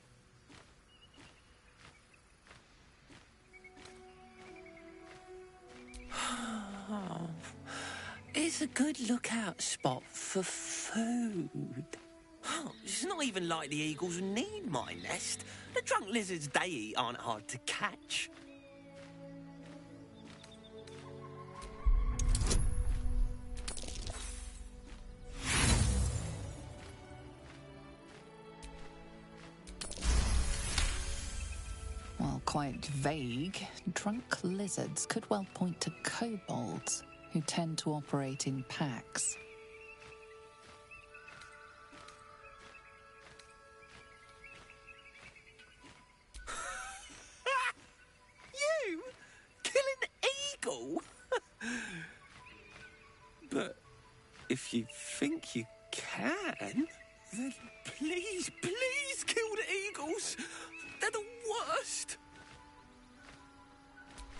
It's a good lookout spot for food. It's not even like the eagles need my nest. The drunk lizards they eat aren't hard to catch. While quite vague, drunk lizards could well point to kobolds, who tend to operate in packs. You? Kill an eagle? But if you think you can, then please, please kill the eagles. They're the worst.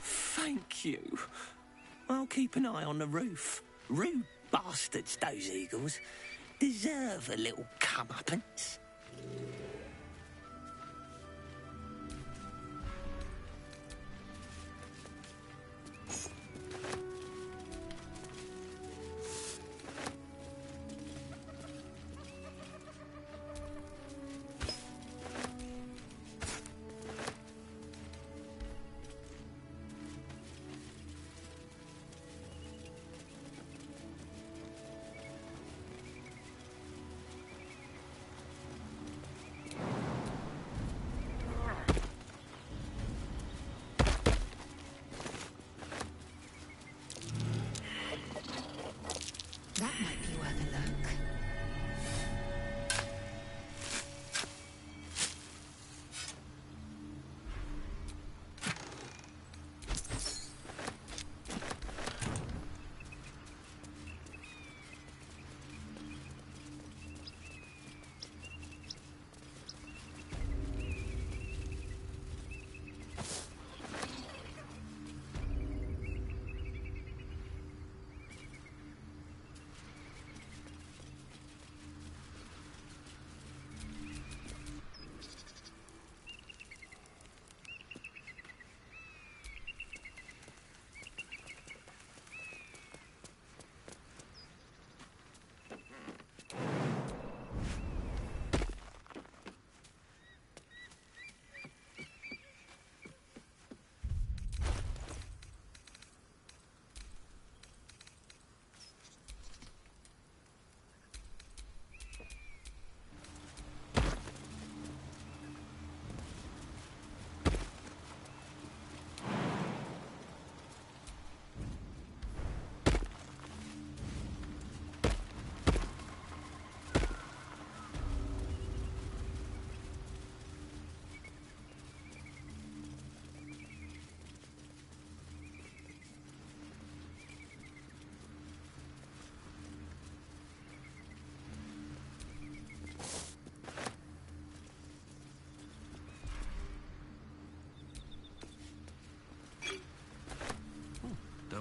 Thank you. I'll keep an eye on the roof. Rude bastards, those eagles. Deserve a little comeuppance.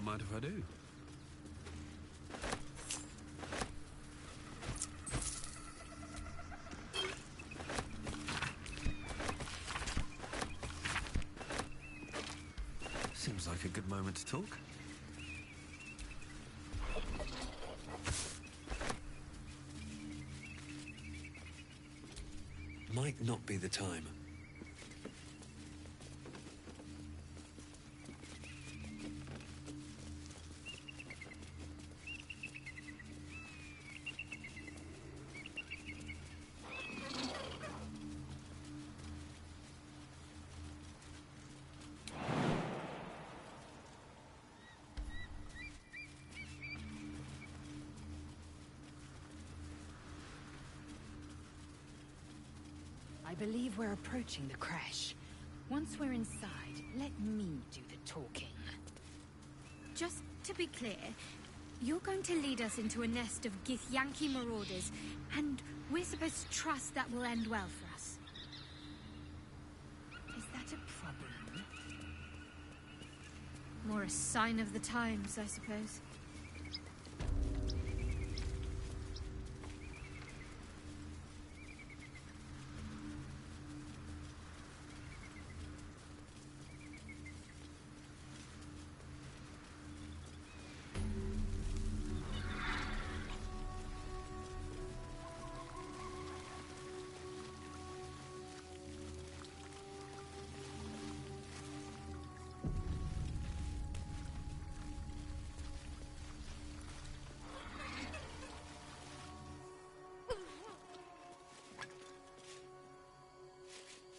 don't mind if I do. Seems like a good moment to talk. Might not be the time. I believe we're approaching the crash. Once we're inside, let me do the talking. Just to be clear, you're going to lead us into a nest of Githyanki marauders, and we're supposed to trust that will end well for us. Is that a problem? More a sign of the times, I suppose.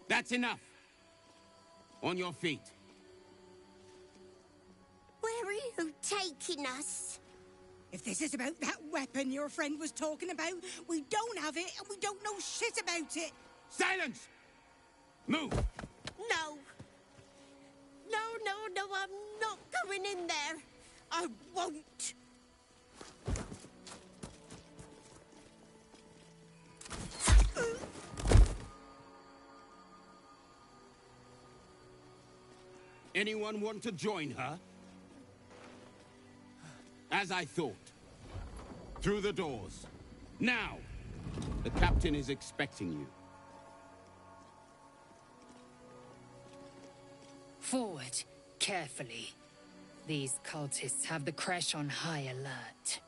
That's enough. On your feet. Where are you taking us? If this is about that weapon your friend was talking about, we don't have it and we don't know shit about it. Silence! Move! No. No, I'm not going in there. I won't. Anyone want to join her? As I thought. Through the doors. Now! The captain is expecting you. Forward, carefully. These cultists have the crash on high alert.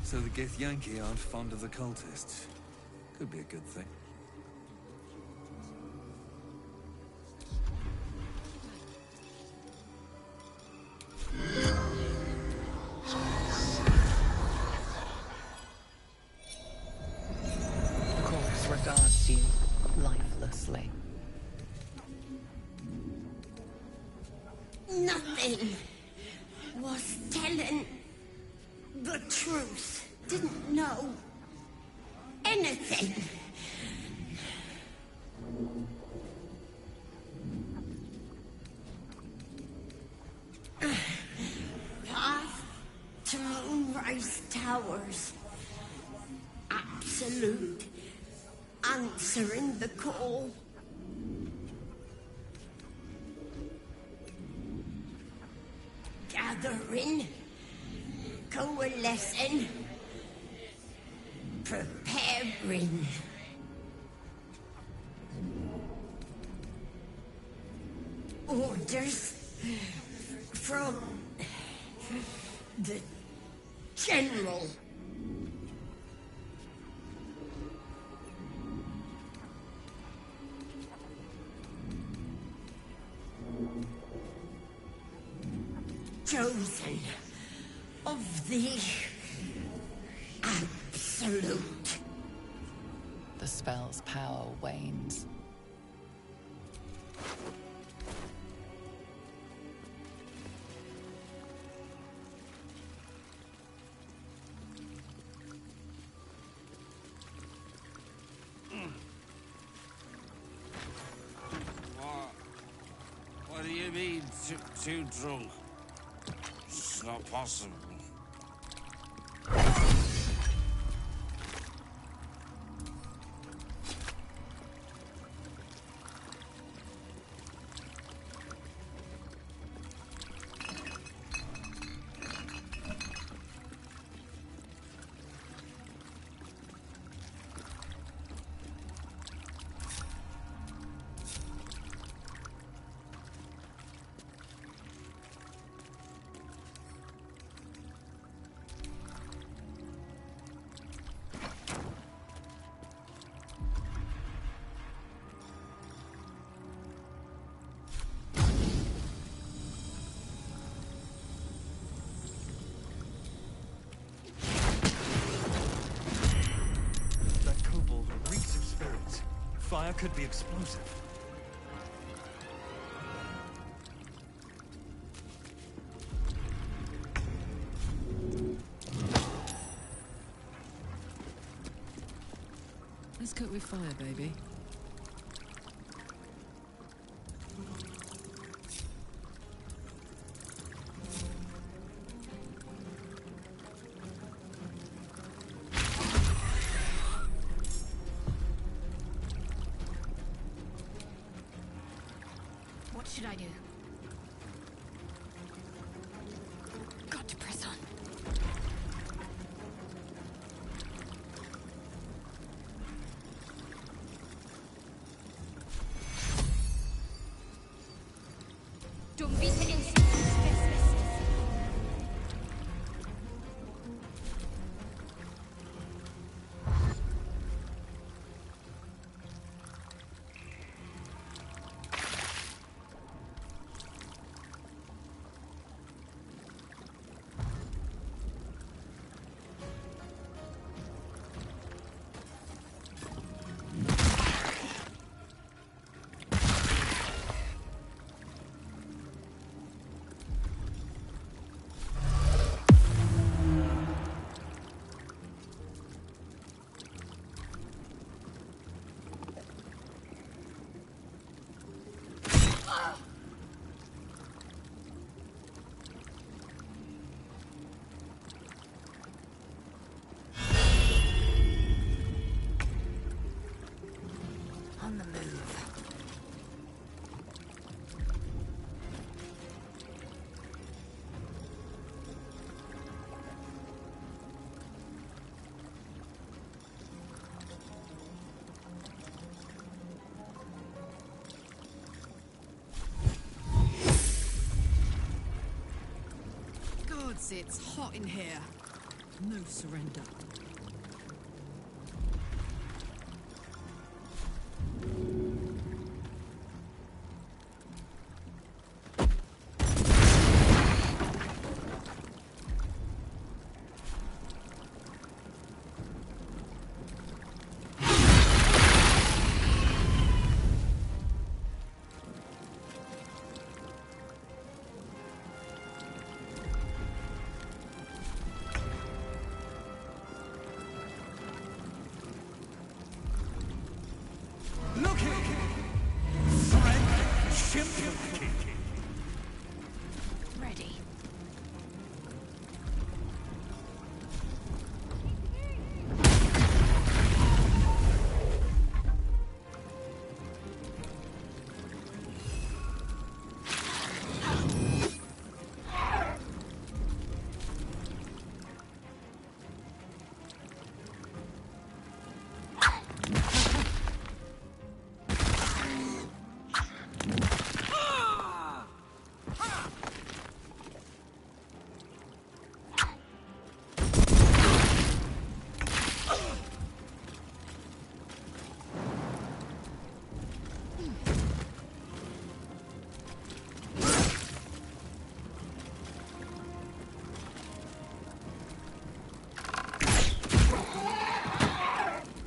So the Githyanki aren't fond of the cultists. Could be a good thing. Corpse regards you lifelessly. Nothing was telling the truth. Didn't know anything. Path to Moonrise Towers. Absolute. Answering the call. Gathering. Coalescing. Preparing. Orders from the General. Chosen of the Absolute. The spell's power wanes. What do you mean, too drunk? It's not possible. fire could be explosive. Let's cook with fire, baby. What should I do? Got to press on. Don't be so instant. On the move. Gods, it's hot in here. No surrender. Ready.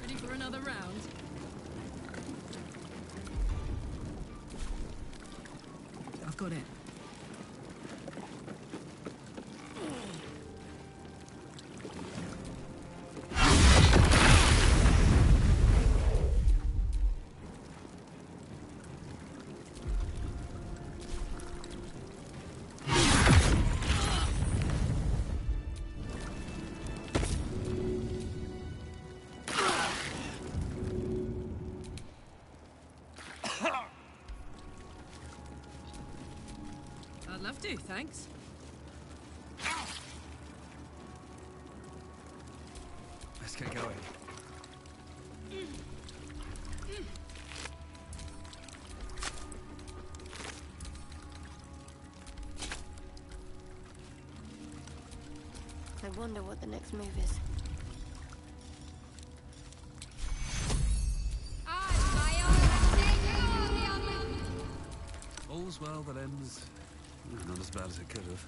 Ready for another round? I've got it. I'd love to, thanks. Let's get going. I wonder what the next move is. All's well that ends. Not as bad as it could have.